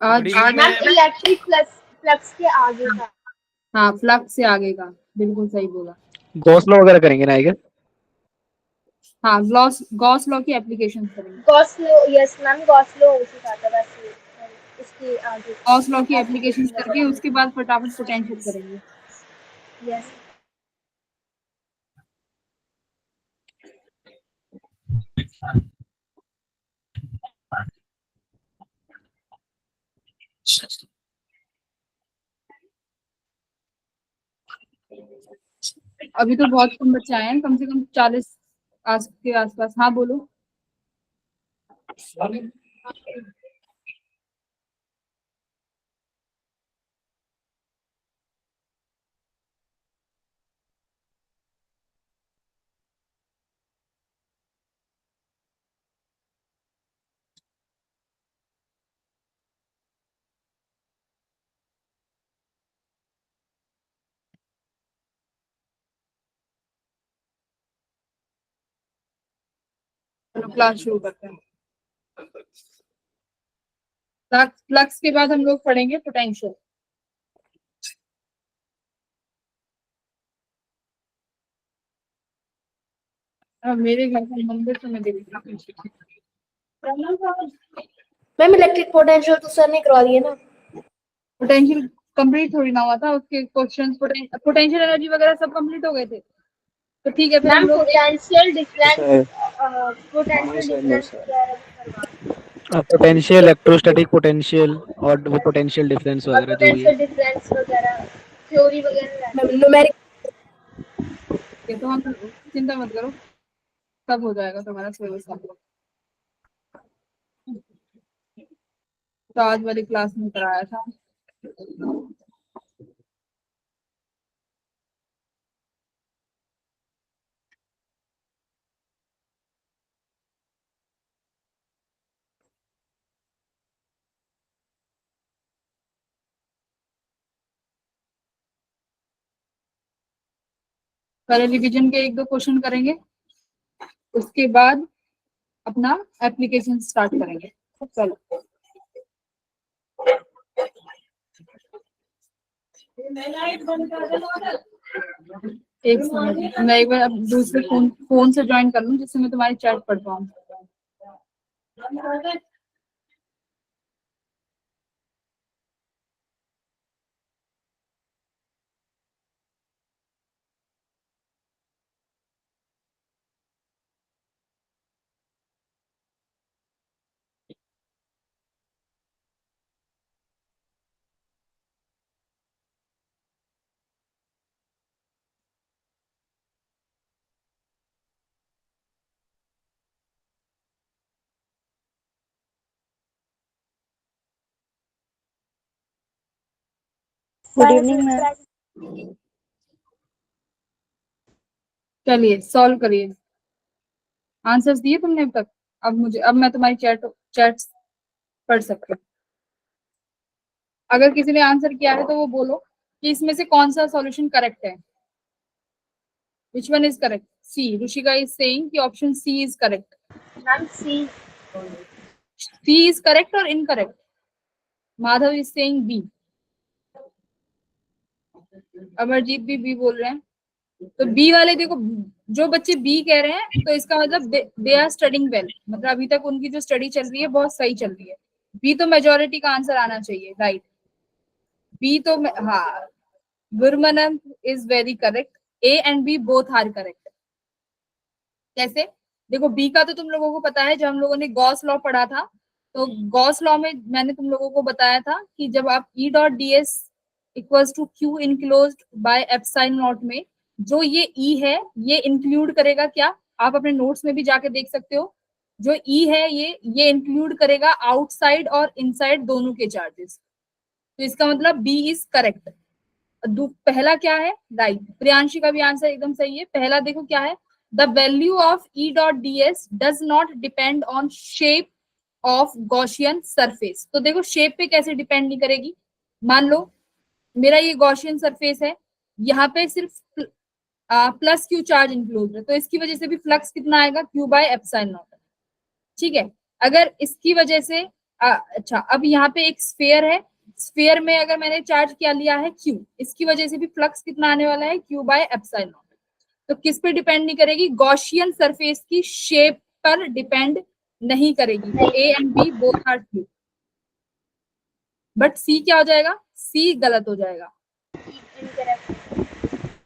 आज ma'am electric flux के आगे का। हाँ, फ्लक्स से आगे का, बिल्कुल सही बोला। गॉस लॉ वगैरह करेंगे ना आई गेस। हाँ, गॉस लॉ की एप्लीकेशन करेंगे। Gauss law, yes ma'am, Gauss law हो चुका था बस ये, उसके आगे गॉस लॉ की एप्लीकेशन करके उसके बाद फटाफट पोटेंशियल करेंगे। यस। अभी तो बहुत कम बच्चे आए हैं, कम से कम 40 आज के आसपास। हाँ बोलो। चलो क्लास शुरू करते हैं। फ्लक्स के बाद हम लोग पढ़ेंगे पोटेंशियल। मेरे घर का मंदिर तो मैं देखा। मैम इलेक्ट्रिक पोटेंशियल तो सर ने करवा दिया ना। पोटेंशियल कंप्लीट थोड़ी ना हुआ था, उसके क्वेश्चंस पोटेंशियल एनर्जी वगैरह सब कंप्लीट हो गए थे। तो ठीक है, फिर हम मैम लोग potential difference potential, electrostatic potential और वो पोटेंशियल डिफरेंस और वगैरह जो भी है। पोटेंशियल डिफरेंस वगैरह थ्योरी वगैरह न्यूमेरिक। तो हम चिंता मत करो, सब हो जाएगा तुम्हारा सिलेबस। तो आज वाली क्लास में कराया था। पहले रिवीजन के 1-2 क्वेश्चन करेंगे, उसके बाद अपना एप्लीकेशन स्टार्ट करेंगे। चलो एक मिनट, मैं एक बार अब दूसरे फोन से ज्वाइन कर लूं जिससे मैं तुम्हारी चैट पढ़ पाऊँ। Good evening ma'am. चलिए सॉल्व करिए। आंसर्स दिए तुमने अब तक? अब मैं तुम्हारी चैट पढ़ सकती हूँ। अगर किसी ने आंसर किया है तो वो बोलो कि इसमें से कौन सा सॉल्यूशन करेक्ट है। Which one is correct? C. Rushika is saying कि option C is correct. Ma'am C. C is correct or incorrect? Madhav is saying B. Amarjeet भी B बोल रहे हैं। तो B वाले देखो, जो बच्चे B कह रहे हैं तो इसका मतलब दे आर स्टडिंग वेल, मतलब अभी तक उनकी जो स्टडी चल रही है बहुत सही चल रही है। B तो मेजोरिटी का आंसर आना चाहिए, राइट। B तो हाँ, Gurmanan is very correct. A and B both are correct. कैसे? देखो बी का तो तुम लोगों को पता है, जब हम लोगों ने गॉस लॉ पढ़ा था तो गॉस लॉ में मैंने तुम लोगों को बताया था कि जब आप E dot D S equals to Q enclosed by epsilon naught में जो ये ई है ये इंक्लूड करेगा क्या? आप अपने नोट्स में भी जाके देख सकते हो। जो ई है ये इंक्लूड करेगा आउटसाइड और इनसाइड दोनों के चार्जेस। तो इसका मतलब बी इज करेक्ट। पहला क्या है? राइट। प्रियांशी का भी आंसर एकदम सही है। पहला देखो क्या है, the value of E dot D S does not depend on shape of Gaussian surface. तो देखो शेप पे कैसे डिपेंड नहीं करेगी। मान लो मेरा ये गॉसियन सरफेस है, यहाँ पे सिर्फ प्लस क्यू चार्ज इंक्लूड है, तो इसकी वजह से भी फ्लक्स कितना आएगा? Q by epsilon not. ठीक है। अगर इसकी वजह से अच्छा, अब यहाँ पे एक स्फीयर है, स्फीयर में अगर मैंने चार्ज क्या लिया है Q, इसकी वजह से भी फ्लक्स कितना आने वाला है Q बाय एप्सिलॉन। तो किस पे डिपेंड नहीं करेगी, गॉसियन सरफेस की शेप पर डिपेंड नहीं करेगी। तो A and B both are true, but C क्या हो जाएगा, C गलत हो जाएगा। इनकरेक्ट।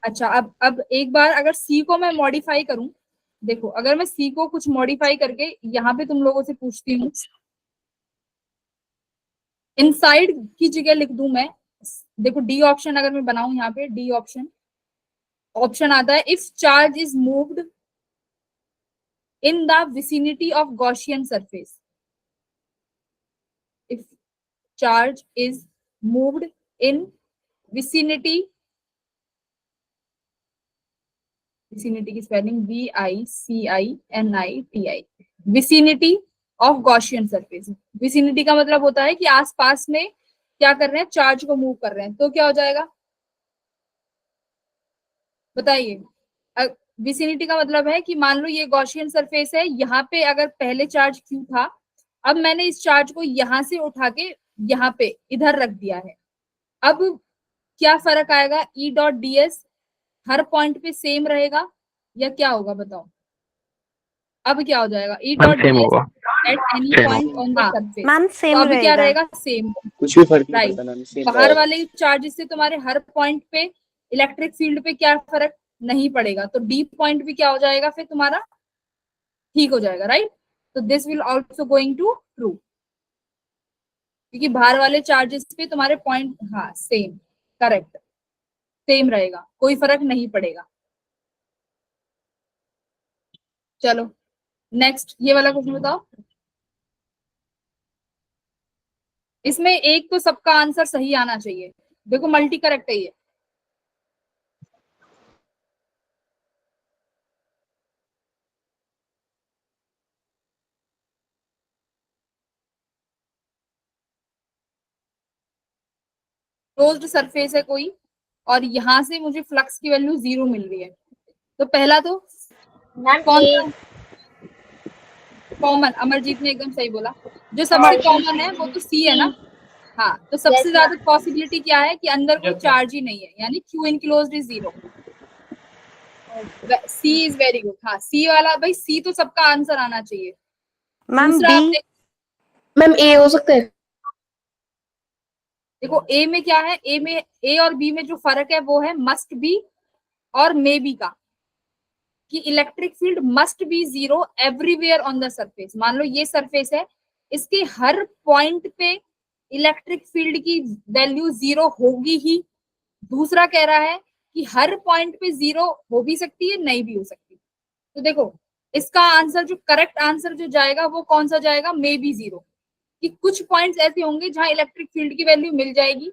अच्छा, अब एक बार अगर C को मैं मॉडिफाई करूं, देखो अगर मैं C को कुछ मॉडिफाई करके यहाँ पे तुम लोगों से पूछती हूँ, इनसाइड की जगह लिख दूं मैं, देखो डी ऑप्शन अगर मैं बनाऊं यहाँ पे, डी ऑप्शन, ऑप्शन आता है if charge is moved in the vicinity of Gaussian surface, if charge is moved in vicinity, vicinity की spelling VICINITI, vicinity of Gaussian surface. Vicinity का मतलब होता है कि आसपास में क्या कर रहे हैं, चार्ज को मूव कर रहे हैं, तो क्या हो जाएगा बताइए। विसिनिटी का मतलब है कि मान लो ये गॉसियन सरफेस है, यहाँ पे अगर पहले चार्ज Q था, अब मैंने इस चार्ज को यहाँ से उठा के यहाँ पे इधर रख दिया है, अब क्या फर्क आएगा, E.ds हर पॉइंट पे सेम रहेगा या क्या होगा बताओ। अब क्या हो जाएगा, मैम सेम E.ds होगा, at any same point on the surface. Ma'am तो सेम अभी क्या रहेगा। रहेगा, सेम, कुछ भी फर्क नहीं राइट। पड़ता मैम, सेम बाहर वाले चार्जेस से तुम्हारे हर पॉइंट पे इलेक्ट्रिक फील्ड पे क्या फर्क नहीं पड़ेगा, तो डी पॉइंट भी क्या हो जाएगा फिर तुम्हारा, ठीक हो जाएगा, राइट। तो this will also going to true, क्योंकि बाहर वाले चार्जेस पे तुम्हारे पॉइंट, हाँ सेम, करेक्ट, सेम रहेगा, कोई फर्क नहीं पड़ेगा। चलो नेक्स्ट ये वाला क्वेश्चन बताओ, इसमें एक तो सबका आंसर सही आना चाहिए, देखो मल्टी करेक्ट है ये। क्लोज्ड सरफेस है कोई, और यहां से मुझे फ्लक्स की वैल्यू 0 मिल रही है, तो पहला तो मैम कौन ए, सा कॉमन, अमरजीत ने एकदम सही बोला, जो सबसे कॉमन है वो तो सी है ना। हाँ, तो सबसे Yes, ज्यादा ma'am. पॉसिबिलिटी क्या है कि अंदर कोई चार्ज ही नहीं है, यानी Q enclosed is 0। C is very good, हाँ सी वाला भाई, सी तो सबका आंसर आना चाहिए। मैम दूसरा आप बी। मैम ए हो सकता है। देखो ए में क्या है, ए में, ए और बी में जो फर्क है वो है मस्ट बी और मे बी का, कि electric field must be 0 everywhere on the surface. मान लो ये सरफेस है, इसके हर पॉइंट पे इलेक्ट्रिक फील्ड की वैल्यू 0 होगी ही। दूसरा कह रहा है कि हर पॉइंट पे 0 हो भी सकती है, नहीं भी हो सकती। तो देखो इसका आंसर, जो करेक्ट आंसर जो जाएगा वो कौन सा जाएगा, मे बी 0, कि कुछ पॉइंट्स ऐसे होंगे जहां इलेक्ट्रिक फील्ड की वैल्यू मिल जाएगी,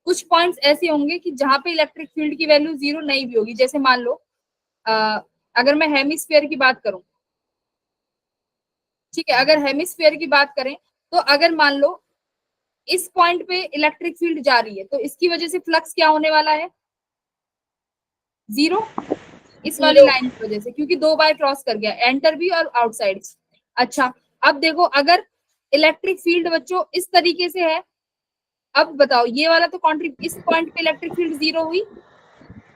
कुछ पॉइंट्स ऐसे होंगे कि जहां पे इलेक्ट्रिक फील्ड की वैल्यू 0 नहीं भी होगी। जैसे मान लो अगर मैं हेमिस्फीयर की बात करूं, ठीक है, अगर हेमिस्फीयर की बात करें, तो अगर मान लो इस पॉइंट पे इलेक्ट्रिक फील्ड जा रही है, तो इसकी वजह से फ्लक्स क्या होने वाला है, 0, इस वाली लाइन की वजह से, क्योंकि 2 बार क्रॉस कर गया, एंटर भी और आउटसाइड। अच्छा, अब देखो अगर इलेक्ट्रिक फील्ड बच्चों इस तरीके से है, अब बताओ ये वाला तो इस पॉइंट पे इलेक्ट्रिक फील्ड 0 हुई,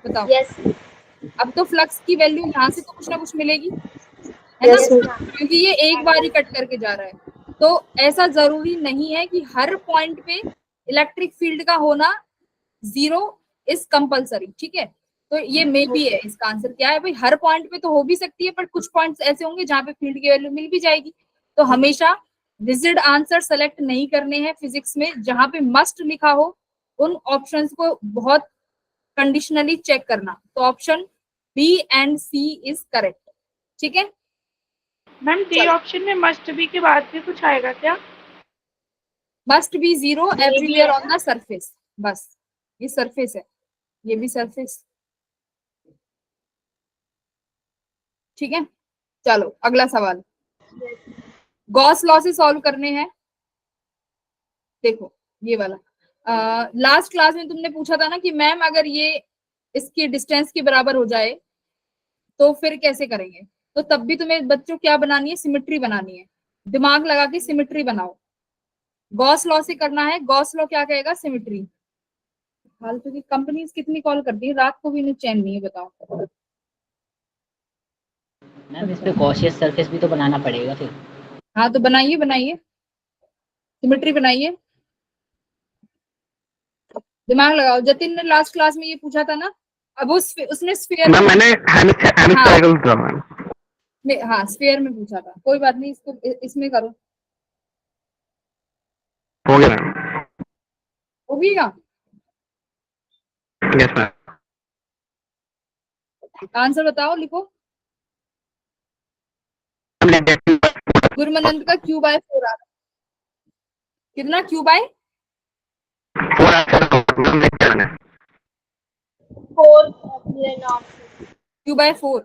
बताओ। yes, अब तो फ्लक्स की वैल्यू यहाँ से तो कुछ ना कुछ मिलेगी, है ना, Yes, ma'am. क्योंकि ये एक बार ही कट करके जा रहा है। तो ऐसा जरूरी नहीं है कि हर पॉइंट पे इलेक्ट्रिक फील्ड का होना 0 इज कंपलसरी, ठीक है। तो ये मे बी है, इसका आंसर क्या है भाई, हर पॉइंट पे तो हो भी सकती है, पर कुछ पॉइंट्स ऐसे होंगे जहां पे फील्ड की वैल्यू मिल भी जाएगी। तो हमेशा रिजिड आंसर सेलेक्ट नहीं करने हैं फिजिक्स में, जहां पे मस्ट लिखा हो उन ऑप्शंस को बहुत कंडीशनली चेक करना। तो option B and C is correct, ठीक है। मैम डी ऑप्शन में मस्ट बी के बाद भी कुछ आएगा क्या? मस्ट बी 0 भी एवरीवेयर है ऑन द सरफेस, बस ये सरफेस है, ये भी सरफेस, ठीक है। चलो अगला सवाल, गॉस लॉ से सॉल्व करने हैं। देखो ये वाला, लास्ट क्लास में तुमने पूछा था ना कि मैम अगर ये इसकी डिस्टेंस के बराबर हो जाए तो फिर कैसे करेंगे, तो तब भी तुम्हें बच्चों क्या बनानी है, सिमेट्री बनानी है, दिमाग लगा के सिमेट्री बनाओ। गॉस लॉ से करना है। गॉस लॉ क्या कहेगा? सिमेट्री। फालतू की कंपनीज कितनी कॉल करती है, रात को भी इन्हें चैन नहीं है, बताओ। मैम इस पे गॉसियस सरफेस भी तो बनाना पड़ेगा फिर। हाँ तो बनाइए बनाइए, सिमेट्री बनाइए, दिमाग लगाओ। जतिन ने लास्ट क्लास में ये पूछा था ना, अब उसने स्फीयर मैम मैंने हेमिस्फेरिकल किया मैम। में, हाँ स्फीयर में पूछा था। कोई बात नहीं, इसको इसमें करो, हो गया मैम। होगीगा। Yes ma'am. आंसर बताओ, लिखो। गुरमनंद का Q by 4 आ रहा है। कितना Q by 4 epsilon naught. Q by 4?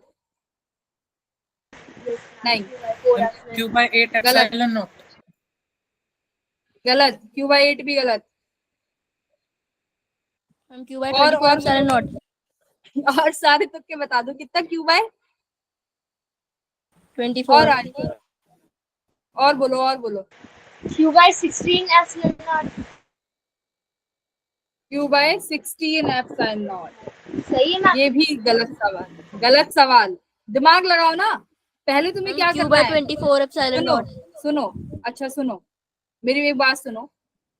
नहीं, 4 epsilon. Q by 8 गलत epsilon naught. गलत, Q by 8 भी गलत। मैम Q by और 24 epsilon naught. और सारे तुक्के बता दो, कितना Q by 24. और आगे और बोलो, और बोलो। Q by 16 epsilon naught. Q by 16 epsilon naught। सही है ना? ये भी गलत सवाल, गलत सवाल। दिमाग लगाओ ना, पहले तुम्हें क्या Q करना by है? 24 epsilon सुनो naught. सुनो, अच्छा सुनो, मेरी एक बात सुनो।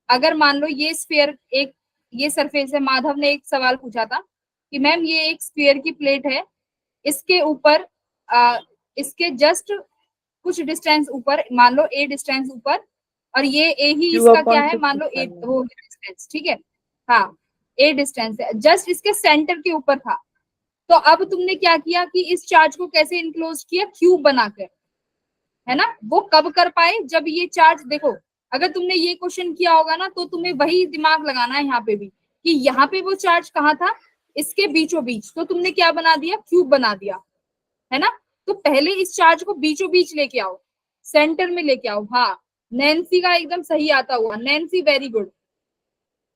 अगर मान लो ये स्फीयर एक, ये सरफेस है, माधव ने एक सवाल पूछा था कि मैम ये एक स्फीयर की प्लेट है, इसके ऊपर इसके जस्ट कुछ डिस्टेंस ऊपर, मान लो a डिस्टेंस ऊपर, और ये a ही इसका क्या है, मान लो a वो डिस्टेंस, ठीक है, हाँ a डिस्टेंस है, जस्ट इसके सेंटर के ऊपर था। तो अब तुमने क्या किया कि इस चार्ज को कैसे इनक्लोज किया? क्यूब बनाकर, है ना। वो कब कर पाए? जब ये चार्ज, देखो अगर तुमने ये क्वेश्चन किया होगा ना, तो तुम्हें वही दिमाग लगाना है यहाँ पे भी, कि यहाँ पे वो चार्ज कहाँ था? इसके बीचों बीच। तो तुमने क्या बना दिया? क्यूब बना दिया, है ना। तो पहले इस चार्ज को बीचों बीच लेके आओ, सेंटर में लेके आओ। हाँ, नैन्सी का एकदम सही आता हुआ, नैन्सी वेरी गुड।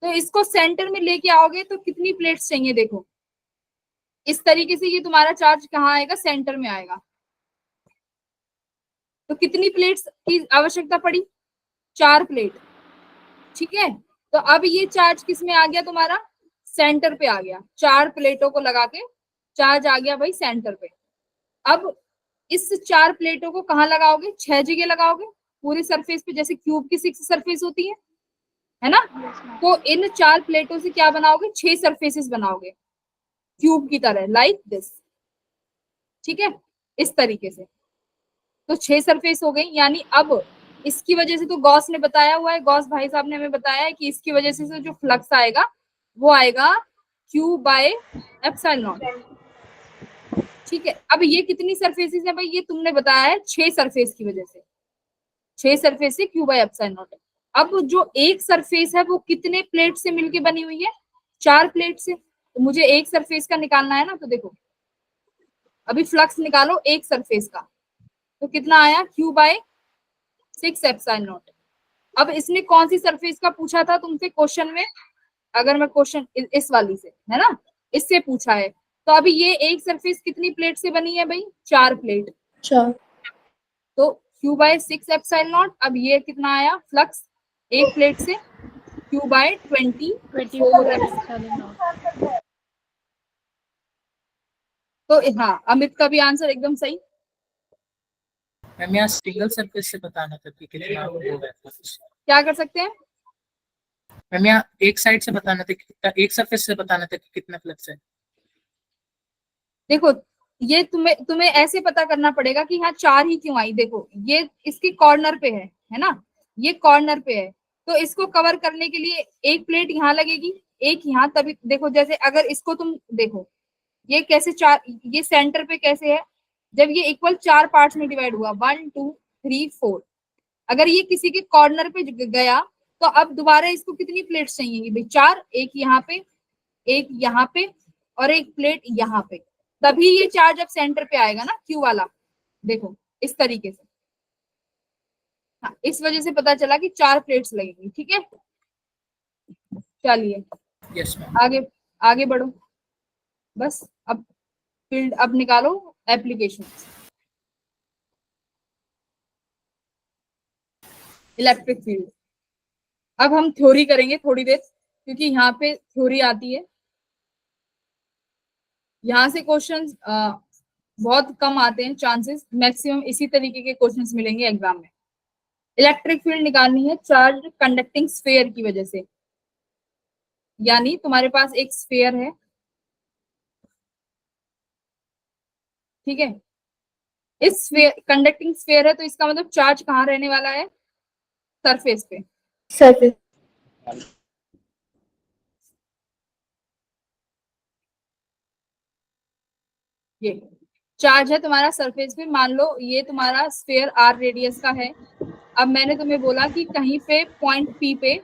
तो इसको सेंटर में लेके आओगे तो कितनी प्लेट्स चाहिए? देखो इस तरीके से ये तुम्हारा चार्ज कहाँ आएगा? सेंटर में आएगा। तो कितनी प्लेट्स की आवश्यकता पड़ी? 4 प्लेट, ठीक है। तो अब ये चार्ज किस में आ गया? तुम्हारा सेंटर पे आ गया। 4 प्लेटों को लगा के चार्ज आ गया भाई सेंटर पे। अब इस 4 प्लेटों को कहाँ लगाओगे? 6 जगह लगाओगे पूरी सरफेस पे, जैसे क्यूब की 6 सरफेस होती है ना। तो इन 4 प्लेटों से क्या बनाओगे? 6 सरफेसेस बनाओगे क्यूब की तरह, लाइक दिस, ठीक है, इस तरीके से। तो 6 सरफेस हो गई। यानी अब इसकी वजह से, तो गॉस ने बताया हुआ है, गॉस भाई साहब ने हमें बताया है कि इसकी वजह से जो फ्लक्स आएगा वो आएगा Q by एप्सिलॉन नॉट, ठीक है। अब ये कितनी सरफेसेस है भाई? ये तुमने बताया है 6 सरफेस की वजह से, 6 सरफेस से Q by एप्सिलॉन नॉट। अब जो एक सरफेस है वो कितने प्लेट से मिलके बनी हुई है? 4 प्लेट से। तो मुझे एक सरफेस का निकालना है ना, तो देखो अभी फ्लक्स निकालो एक सरफेस का, तो कितना आया? Q by 6 epsilon not. अब इसने कौन सी सरफेस का पूछा था तुमसे क्वेश्चन में? अगर मैं क्वेश्चन इस वाली से, है ना, इससे पूछा है। तो अभी ये एक सरफेस कितनी प्लेट से बनी है भाई? 4 प्लेट। अच्छा, तो Q by 6 एप्सिलॉन नॉट। अब ये कितना आया फ्लक्स एक प्लेट से? Q by 24 epsilon naught. तो हाँ, अमित का भी आंसर एकदम सही। मैम यहाँ सिंगल सरफेस से बताना था कि कितना होगा। क्या कर सकते हैं? मैम यहाँ एक साइड से बताना था कि कितना, एक सरफेस से बताना था कि कितना फ्लक्स है। देखो ये तुम्हें ऐसे पता करना पड़ेगा कि यहाँ 4 ही क्यों आई। देखो ये इसके कॉर्नर पे है ना, ये कॉर्नर पे है। तो इसको कवर करने के लिए एक प्लेट यहाँ लगेगी, एक यहाँ। तभी देखो, जैसे अगर इसको तुम देखो, ये कैसे 4, ये सेंटर पे कैसे है? जब ये इक्वल 4 पार्ट्स में डिवाइड हुआ, 1 2 3 4, अगर ये किसी के कॉर्नर पे गया, तो अब दोबारा इसको कितनी प्लेट्स चाहिए भाई? 4, एक यहाँ पे, एक यहाँ पे, और एक प्लेट यहाँ पे। तभी ये चार्ज अब सेंटर पे आएगा ना, क्यू वाला। देखो इस तरीके से। हाँ, इस वजह से पता चला कि 4 प्लेट्स लगेंगी, ठीक है। चलिए यस मैम। आगे आगे बढ़ो बस। अब फील्ड अब निकालो एप्लीकेशन। इलेक्ट्रिक फील्ड, अब हम थ्योरी करेंगे थोड़ी देर, क्योंकि यहाँ पे थ्योरी आती है। यहाँ से क्वेश्चंस बहुत कम आते हैं, चांसेस मैक्सिमम इसी तरीके के क्वेश्चंस मिलेंगे एग्जाम में। इलेक्ट्रिक फील्ड निकालनी है चार्ज कंडक्टिंग स्फीयर की वजह से, यानी तुम्हारे पास एक स्फीयर है, ठीक है, इस स्फीयर कंडक्टिंग स्फीयर है, तो इसका मतलब चार्ज कहाँ रहने वाला है, सरफेस पे। surface. ये चार्ज है तुम्हारा सरफेस पे, मान लो ये तुम्हारा स्फीयर आर रेडियस का है। अब मैंने तुम्हें बोला कि कहीं पे पॉइंट पी पे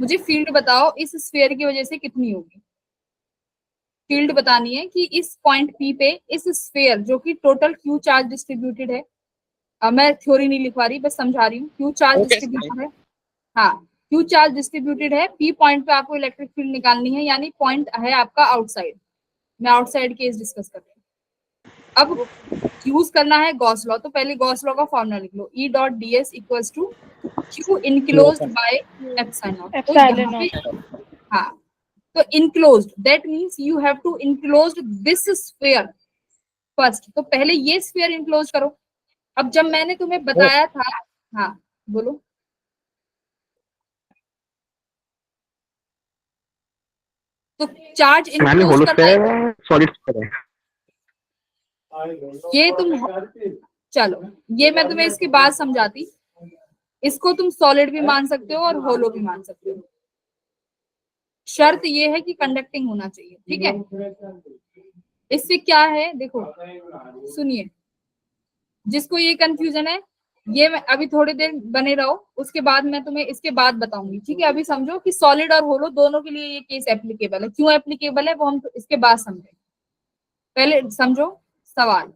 मुझे फील्ड बताओ इस स्फीयर की वजह से कितनी होगी। फील्ड बतानी है कि इस पॉइंट पी पे इस स्फीयर जो कि टोटल क्यू चार्ज डिस्ट्रीब्यूटेड है, अब मैं थ्योरी नहीं लिखवा रही, बस समझा रही हूँ, क्यू चार्ज डिस्ट्रीब्यूटेड है। हाँ, क्यू चार्ज डिस्ट्रीब्यूटेड है, पी पॉइंट पे आपको इलेक्ट्रिक फील्ड निकालनी है, यानी पॉइंट है आपका आउटसाइड। मैं आउटसाइड केस डिस्कस कर रही हूँ। अब यूज करना है गॉस लॉ, तो पहले गॉस लॉ का फॉर्मूला लिख लो, E dot D S equals to Q enclosed by epsilon naught. तो एप्सिलॉन यहाँ पे हाँ, तो enclosed that means you have to enclosed this sphere first, तो पहले ये स्फीयर इनक्लोज करो। अब जब मैंने तुम्हें बताया था, हाँ बोलो, तो चार्ज मैंने इनक्लोज होलो करना है, स्फीयर सॉलिड स्फीयर है। ये तुम चलो, ये मैं तुम्हें इसके बाद समझाती। इसको तुम सॉलिड भी मान सकते हो और होलो भी मान सकते हो, शर्त ये है कि कंडक्टिंग होना चाहिए, ठीक है। इससे क्या है देखो, सुनिए, जिसको ये कंफ्यूजन है, ये मैं अभी थोड़ी देर बने रहो, उसके बाद मैं तुम्हें इसके बाद बताऊंगी, ठीक है। अभी समझो कि सॉलिड और होलो दोनों के लिए ये केस एप्लीकेबल है। क्यों एप्लीकेबल है वो हम इसके बाद समझेंगे, पहले समझो सवाल।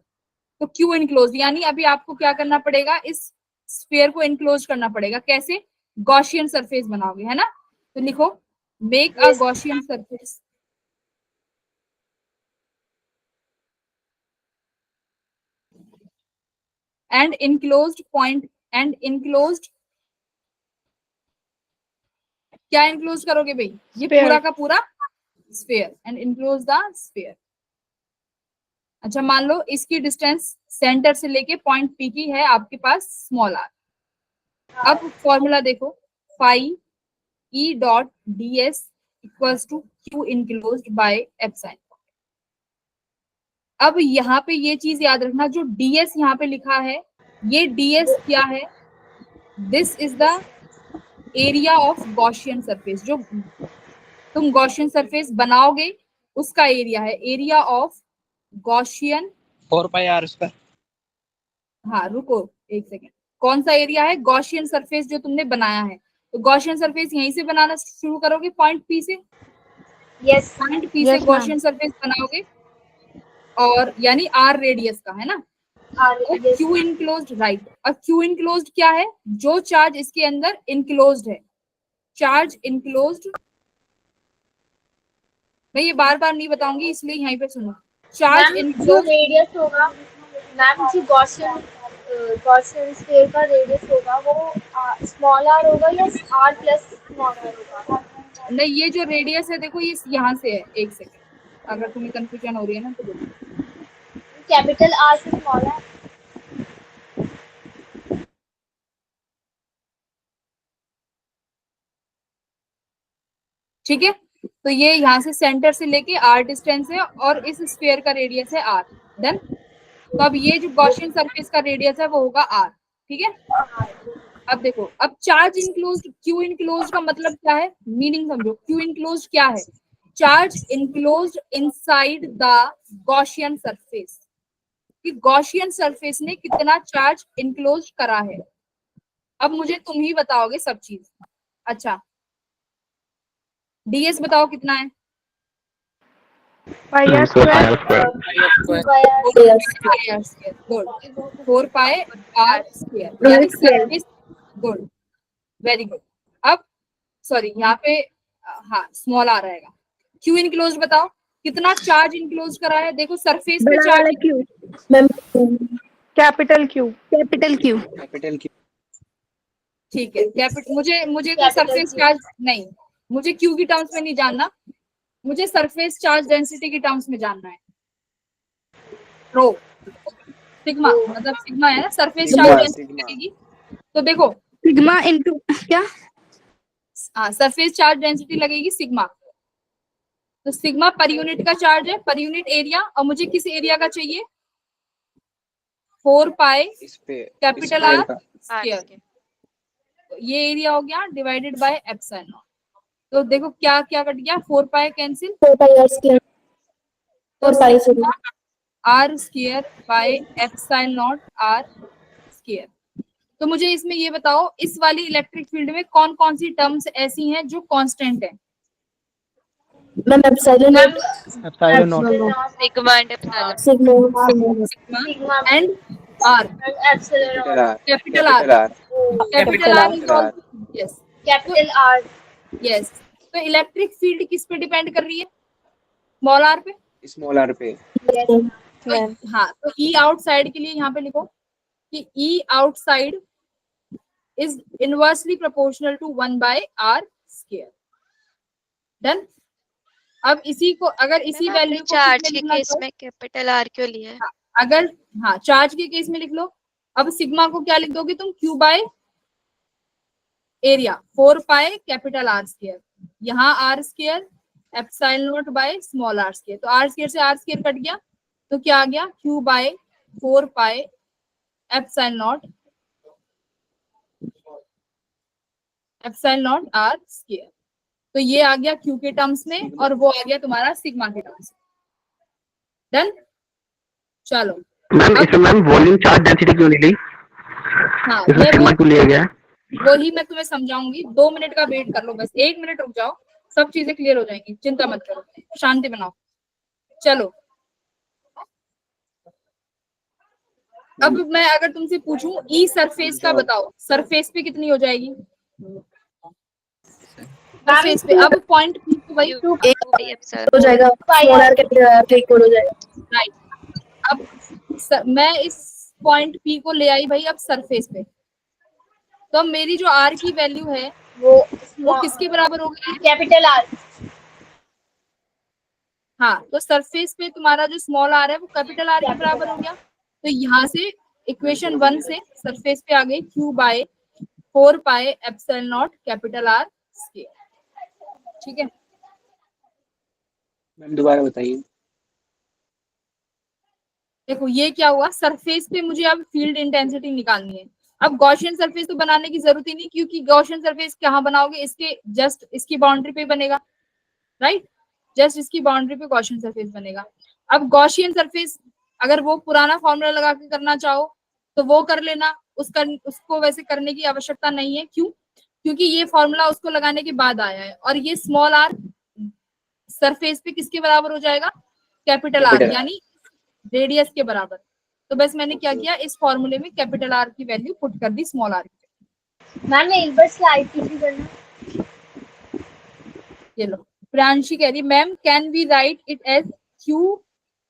तो क्यू इनक्लोज, यानी अभी आपको क्या करना पड़ेगा, इस स्फीयर को इनक्लोज करना पड़ेगा। कैसे, गॉसियन सरफेस बनाओगे, है ना। तो लिखो, make a Gaussian surface and enclosed point and enclosed, क्या इनक्लोज करोगे भाई, ये Sphere. पूरा का पूरा sphere and enclose the sphere. अच्छा, मान लो इसकी डिस्टेंस सेंटर से लेके पॉइंट पी की है आपके पास स्मॉल आर। अब फॉर्मूला देखो, phi E dot D S equals to Q enclosed by epsilon. अब यहाँ पे ये चीज याद रखना, जो ds यहाँ पे लिखा है, ये ds क्या है, this is the area of Gaussian surface. जो तुम गॉसियन सरफेस बनाओगे उसका एरिया है, area of Gaussian 4 pi are square. हाँ रुको एक सेकेंड, कौन सा एरिया है, गॉसियन सरफेस जो तुमने बनाया है। तो गॉसियन सरफेस यहीं से बनाना शुरू करोगे, पॉइंट पी से। यस पॉइंट पी से गॉसियन सरफेस बनाओगे, और यानी आर रेडियस का, है ना। Q enclosed, right. और क्यू इनक्लोज्ड क्या है, जो चार्ज इसके अंदर इनक्लोज्ड है, चार्ज इनक्लोज्ड। मैं ये बार बार नहीं बताऊंगी, इसलिए यहीं पे सुनो। चार्ज मैम जो इनक्लोज्ड, रेडियस होगा, मैम जो गॉसियन स्फीयर का रेडियस होगा वो स्मॉल आर होगा या आर प्लस स्मॉल आर होगा? नहीं, ये जो रेडियस है देखो, ये यहाँ से है। एक सेकेंड, अगर तुम्हें कंफ्यूजन हो रही है ना तो बोलो। कैपिटल आर से स्मॉल आर। ठीक है, तो ये यहाँ से सेंटर से लेके आर डिस्टेंस है, और इस स्फीयर का रेडियस है आर। देन तो अब ये जो गॉसियन सरफेस का रेडियस है वो होगा आर, ठीक है। अब देखो, अब चार्ज इनक्लोज्ड, क्यू इनक्लोज्ड का मतलब क्या है, मीनिंग समझो। क्यू इनक्लोज्ड क्या है, charge enclosed inside the Gaussian surface, कि गॉसियन सरफेस ने कितना चार्ज इनक्लोज करा है। अब मुझे तुम ही बताओगे सब चीज। अच्छा, ds बताओ कितना है, pi are square. Good, 4 pi are square, यानी सरफेस। Good, very good. अब सॉरी, यहाँ पे हाँ स्मॉल आ रहेगा। क्यू इनक्लोज बताओ कितना चार्ज इनक्लोज करा है, देखो सरफेस पे charge, Q ma'am, capital Q. Capital Q. Capital की ठीक है, मुझे मुझे Capital सरफेस Q. चार्ज नहीं, मुझे क्यू की टर्म्स में नहीं जानना, मुझे सरफेस चार्ज डेंसिटी की टर्म्स में जानना है। रो सिग्मा, मतलब सिग्मा है ना, सरफेस चार्ज डेंसिटी लगेगी। तो देखो, सिग्मा इनटू क्या? हाँ, सरफेस चार्ज डेंसिटी लगेगी सिग्मा। तो सिग्मा पर यूनिट का चार्ज है, पर यूनिट एरिया, और मुझे किस एरिया का चाहिए? 4 पाई कैपिटल आर स्क्वायर। तो ये एरिया हो गया डिवाइडेड बाय एप्सिलॉन। तो देखो क्या क्या कट गया, 4 pi cancel, 4 pi are square, 4 pi sigma R square by epsilon not are square. तो मुझे इसमें ये बताओ, इस वाली इलेक्ट्रिक फील्ड में कौन कौन सी टर्म्स ऐसी हैं जो कांस्टेंट है? Ma'am epsilon ma'am Epsilon naught. Sigma and epsilon. Sigma sigma and R, epsilon. Capital R, capital R is also, yes capital R. Yes. तो इलेक्ट्रिक फील्ड किस पे डिपेंड कर रही है? स्मॉल आर पे। स्मॉल आर पे। तो, हाँ, तो ई आउटसाइड के लिए यहाँ पे लिखो कि E outside is inversely proportional to 1 by are square. Done. अब इसी को, अगर इसी वैल्यू को चार्ज किसमें के लिखना केस चाहो, में कैपिटल आर क्यों लिया है? अगर, हाँ, चार्ज के केस में लिख लो। अब सिग्मा को क्या लिख दोगे तुम? Q by area, 4 pi capital are square, यहाँ r square epsilon not by small are square. तो आर स्क्वायर से आर स्क्वायर कट गया, तो क्या आ गया? Q by 4 pi epsilon not are square. तो ये आ गया क्यू के टर्म्स में, और वो आ गया तुम्हारा सिग्मा के टर्म्स में। डन। चलो, मैम इसमें मैम वॉल्यूम चार्ज डेंसिटी क्यों नहीं ली? हाँ, इसमें सिग्मा क्यों लिया गया है? वही मैं तुम्हें समझाऊंगी, 2 मिनट का वेट कर लो, बस 1 मिनट रुक जाओ, सब चीजें क्लियर हो जाएंगी, चिंता मत करो, शांति बनाओ। चलो, अब मैं अगर तुमसे पूछूं ई सरफेस का बताओ, सरफेस पे कितनी हो जाएगी? सरफेस पे, अब पॉइंट वही Q by epsilon. हो जाएगा, स्मॉल आर कैपिटल आर के इक्वल हो जाएगा। राइट। अब मैं इस पॉइंट पी को ले आई भाई अब सरफेस पे, तो अब मेरी जो आर की वैल्यू है वो किसके बराबर हो गई? Capital R. हाँ, तो सरफेस पे तुम्हारा जो स्मॉल आर है वो कैपिटल आर के बराबर हो गया। तो यहाँ से इक्वेशन 1 से सरफेस पे आ गई Q by 4 pi epsilon naught capital are square. ठीक है, मैम दोबारा बताइए। देखो ये क्या हुआ, सरफेस पे मुझे अब फील्ड इंटेंसिटी निकालनी है। अब गॉसियन सरफेस तो बनाने की जरूरत ही नहीं, क्योंकि गॉसियन सरफेस कहाँ बनाओगे? इसके जस्ट इसकी बाउंड्री पे बनेगा, राइट? जस्ट इसकी बाउंड्री पे गॉसियन सरफेस बनेगा। अब गॉसियन सरफेस अगर वो पुराना फॉर्मूला लगा के करना चाहो तो वो कर लेना, उसको वैसे करने की आवश्यकता नहीं है। क्यों? क्योंकि ये फॉर्मूला उसको लगाने के बाद आया है, और ये स्मॉल आर सरफेस पे किसके बराबर हो जाएगा? कैपिटल आर, यानी रेडियस के बराबर। तो बस मैंने क्या किया, इस फॉर्मूले में कैपिटल आर की वैल्यू पुट कर दी स्मॉल आर की। मैम ने एक बार स्लाइड कीजिए करना. ये लो, प्रांशी कह रही ma'am can we write it as Q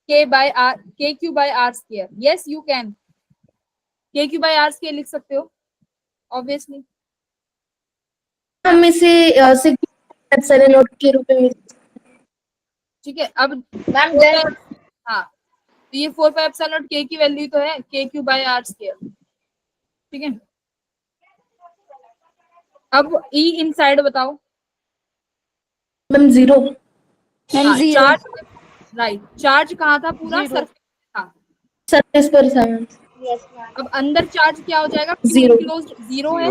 K by R, K Q by are square? Yes you can, K Q by are square लिख सकते हो ऑब्वियसली। हम इसे सिग्मा एप्सिलॉन नॉट के रूप में ठीक है, अब मैम देन हाँ, तो ये 4 पाई एप्सिलॉन नॉट के की वैल्यू तो है के क्यू बाय आर स्क्वायर। ठीक है, अब ई इनसाइड बताओ। मैम 0 हाँ, चार्ज, राइट, चार्ज कहाँ था? पूरा सरफेस था, सरफेस पर था। Yes ma'am. अब अंदर चार्ज क्या हो जाएगा? Zero. क्लोज्ड 0 है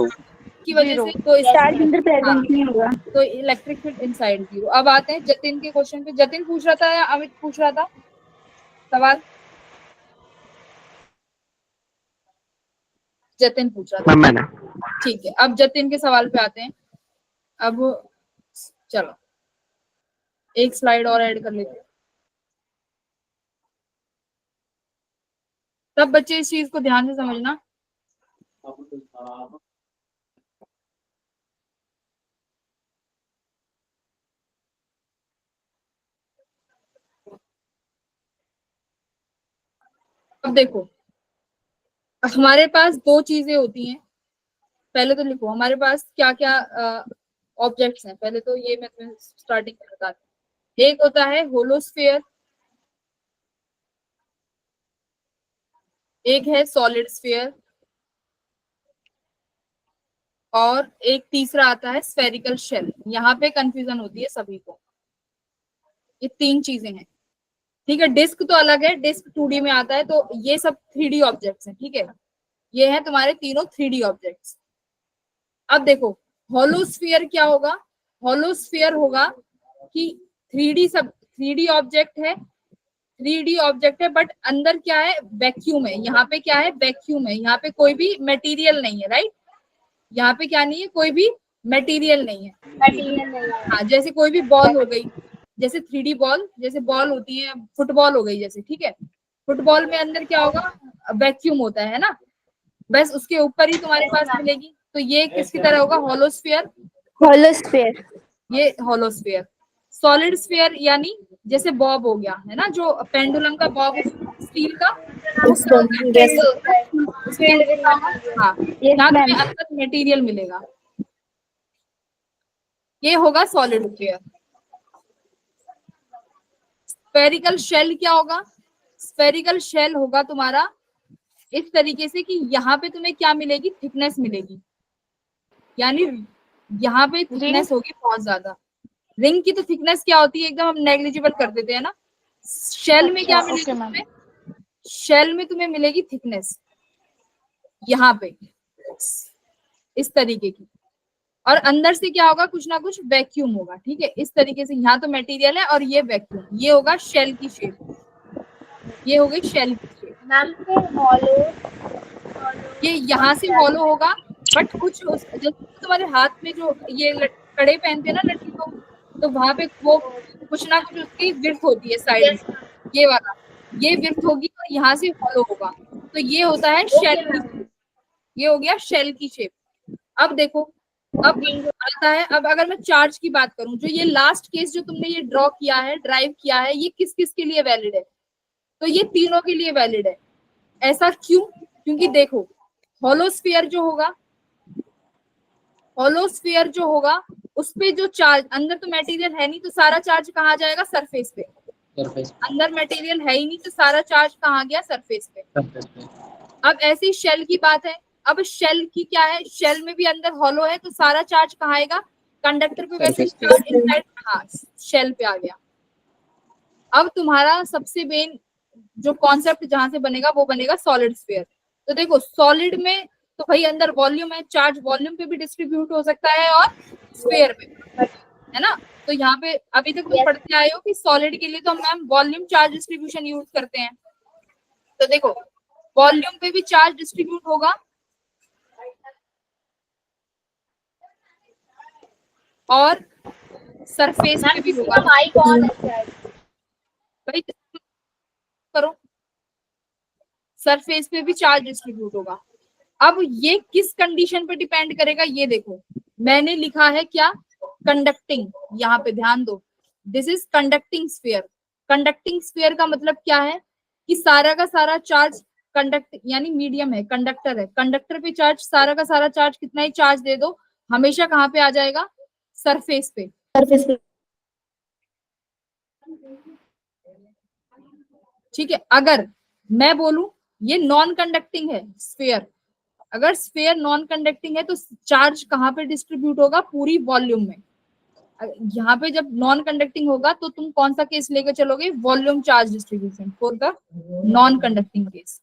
की वजह से, तो चार्ज अंदर प्रेजेंट नहीं होगा। तो इलेक्ट्रिक फील्ड इनसाइड 0। अब आते हैं जतिन के क्वेश्चन पे। जतिन पूछ रहा था या अमित पूछ रहा था सवाल? जतिन पूछ रहा था। मैम मैंने। ठीक है, अब जतिन के सवाल पे आते हैं। अब चलो एक स्लाइड और ऐड कर लेते हैं, सब बच्चे इस चीज को ध्यान से समझना। अब देखो, हमारे पास दो चीजें होती हैं, पहले तो लिखो हमारे पास क्या क्या ऑब्जेक्ट्स हैं। पहले तो ये मैं तुम्हें स्टार्टिंग में बताती हूँ। एक होता है होलोस्फेयर, एक है सॉलिड स्फीयर, और एक तीसरा आता है स्फेरिकल शेल। यहाँ पे कंफ्यूजन होती है सभी को। ये 3 चीजें हैं, ठीक है। डिस्क तो अलग है, डिस्क 2D में आता है, तो ये सब 3D ऑब्जेक्ट्स हैं, ठीक है। ये है तुम्हारे तीनों 3D ऑब्जेक्ट्स। अब देखो होलोस्फीयर क्या होगा। होलोस्फीयर होगा कि 3D ऑब्जेक्ट है, 3D ऑब्जेक्ट है, बट अंदर क्या है, वैक्यूम है। यहाँ पे क्या है, वैक्यूम है। यहाँ पे कोई भी मटेरियल नहीं है, राइट। यहाँ पे क्या नहीं है, कोई भी मटेरियल नहीं है। मटेरियल नहीं है। हाँ, जैसे कोई भी बॉल हो गई, जैसे 3D बॉल, जैसे बॉल होती है, फुटबॉल हो गई जैसे, ठीक है। फुटबॉल में अंदर क्या होगा, वैक्यूम होता है ना, बस उसके ऊपर ही तुम्हारे पास मिलेगी। तो ये किसकी तरह होगा, होलोस्फीयर। होलोस्फीयर। ये होलोस्फीयर। सॉलिड स्फीयर यानी जैसे बॉब हो गया है ना, जो पेंडुलम का बॉब स्टील का, उसका होता है Yes. पेंडुलम। हाँ, यहाँ तुम्हें अंदर मटेरियल मिलेगा। ये होगा सॉलिड स्फीयर। स्फेरिकल शेल क्या होगा, स्फेरिकल शेल होगा तुम्हारा इस तरीके से कि यहाँ पे तुम्हें क्या मिलेगी, थिकनेस मिलेगी। यानी यहाँ पे थिकनेस होगी बहुत ज्यादा। रिंग की तो थिकनेस क्या होती है, एकदम हम नेग्लिजिबल कर देते हैं ना। शेल में क्या मिलेगी तुम्हें, शेल में तुम्हें मिलेगी थिकनेस यहाँ पे इस तरीके की, और अंदर से क्या होगा, कुछ ना कुछ वैक्यूम होगा, ठीक है। इस तरीके से यहाँ तो मटेरियल है और ये वैक्यूम, ये होगा शेल की शेप। ये हो गई शेल की शेप। मैम फिर हॉलो, ये यहाँ से हॉलो होगा, बट कुछ जैसे तुम्हारे हाथ में जो ये कड़े पहनते हैं ना लड़की को, तो वहां पे वो कुछ ना कुछ उसकी विड्थ होती है साइड में, ये वाला, ये विड्थ होगी और यहाँ से हॉलो होगा। तो ये होता है शेल की शेप। ये हो गया शेल की शेप। अब देखो, अब आता है, अब अगर मैं चार्ज की बात करूं, जो ये लास्ट केस जो तुमने ये ड्रॉ किया है, ड्राइव किया है, ये किस किस के लिए वैलिड है, तो ये तीनों के लिए वैलिड है। ऐसा क्यों, क्योंकि देखो होलोस्फीयर जो होगा, होलोस्फीयर जो होगा उस पे जो चार्ज, अंदर तो मटेरियल है नहीं, तो सारा चार्ज कहाँ जाएगा, सरफेस पे। अंदर मटेरियल है ही नहीं, तो सारा चार्ज कहाँ गया, सरफेस पे। अब ऐसी शेल की बात है। अब शेल की क्या है, शेल में भी अंदर हॉलो है, तो सारा चार्ज कहाँ आएगा, कंडक्टर पे। वैसे चार्ज इनसाइड, हाँ, शेल पे आ गया। अब तुम्हारा सबसे मेन जो कॉन्सेप्ट जहां से बनेगा वो बनेगा सॉलिड स्फीयर। तो देखो सॉलिड में तो भाई अंदर वॉल्यूम है, चार्ज वॉल्यूम पे भी डिस्ट्रीब्यूट हो सकता है और स्फीयर पे, है ना। तो यहाँ पे अभी तक तुम पढ़ते आए हो कि सॉलिड के लिए तो ma'am volume charge distribution use करते हैं। तो देखो वॉल्यूम पे भी चार्ज डिस्ट्रीब्यूट होगा और सरफेस पे भी होगा। माइक ऑन है भाई करो, सरफेस पे भी चार्ज डिस्ट्रीब्यूट होगा। अब ये किस कंडीशन पे डिपेंड करेगा, ये देखो मैंने लिखा है क्या, कंडक्टिंग। यहाँ पे ध्यान दो, this is conducting sphere. Conducting sphere का मतलब क्या है कि सारा का सारा चार्ज कंडक्ट यानी मीडियम है, कंडक्टर है, कंडक्टर पे चार्ज, सारा का सारा चार्ज कितना ही चार्ज दे दो, हमेशा कहाँ पे आ जाएगा, सरफेस पे। सरफेस पे। ठीक है, अगर मैं बोलूं ये नॉन कंडक्टिंग है स्फीयर, अगर स्फीयर नॉन कंडक्टिंग है तो चार्ज कहाँ पे डिस्ट्रीब्यूट होगा, पूरी वॉल्यूम में। यहाँ पे जब नॉन कंडक्टिंग होगा तो तुम कौन सा केस लेकर चलोगे, volume charge distribution for the non conducting case.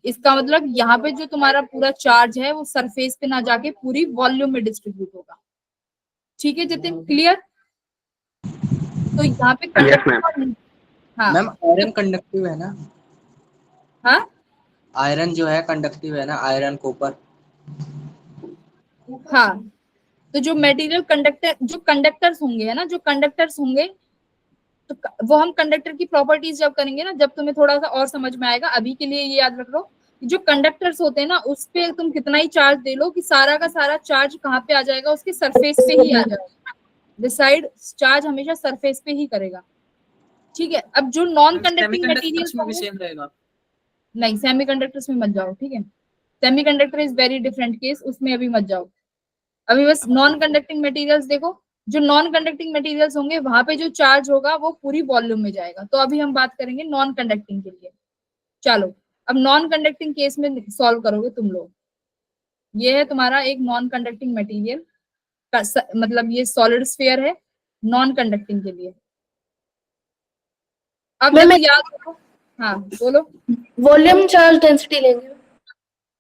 इसका मतलब यहाँ पे जो तुम्हारा पूरा चार्ज है वो सरफेस पे ना जाके पूरी वॉल्यूम में डिस्ट्रीब्यूट होगा। ठीक है जितिन, क्लियर। तो यहाँ पे कंडक्टर, हाँ मैम आयरन कंडक्टिव है ना, हाँ आयरन जो है कंडक्टिव है ना, आयरन कॉपर। हाँ, तो जो मटेरियल कंडक्टर, जो कंडक्टर्स होंगे है ना, जो कंडक्टर्स होंगे, तो वो हम कंडक्टर की प्रॉपर्टीज जब करेंगे ना, जब तुम्हें थोड़ा सा और समझ में आएगा। अभी के लिए ये याद रख लो कि जो कंडक्टर्स होते हैं ना, उस पे तुम कितना ही चार्ज दे लो कि सारा का सारा चार्ज कहाँ पे आ जाएगा, उसके सरफेस पे ही आ जाएगा। डिसाइड चार्ज हमेशा सरफेस पे ही करेगा। ठीक है, अब जो नॉन कंडक्टिंग मटेरियल में भी सेम रहेगा। नहीं, सेमीकंडक्टर्स में मत जाओ, ठीक है। Semiconductor is very different case, उसमें अभी मत जाओ। अभी बस नॉन कंडक्टिंग मटेरियल्स देखो। जो नॉन कंडक्टिंग मटेरियल्स होंगे वहां पे जो चार्ज होगा वो पूरी वॉल्यूम में जाएगा। तो अभी हम बात करेंगे नॉन कंडक्टिंग के लिए। चलो अब नॉन कंडक्टिंग केस में सॉल्व करोगे तुम लोग। ये है तुम्हारा एक नॉन कंडक्टिंग मटेरियल का मतलब ये सॉलिड स्फीयर है नॉन कंडक्टिंग के लिए। अब देखो याद रखो, हाँ बोलो। वॉल्यूम चार्ज डेंसिटी लेंगे।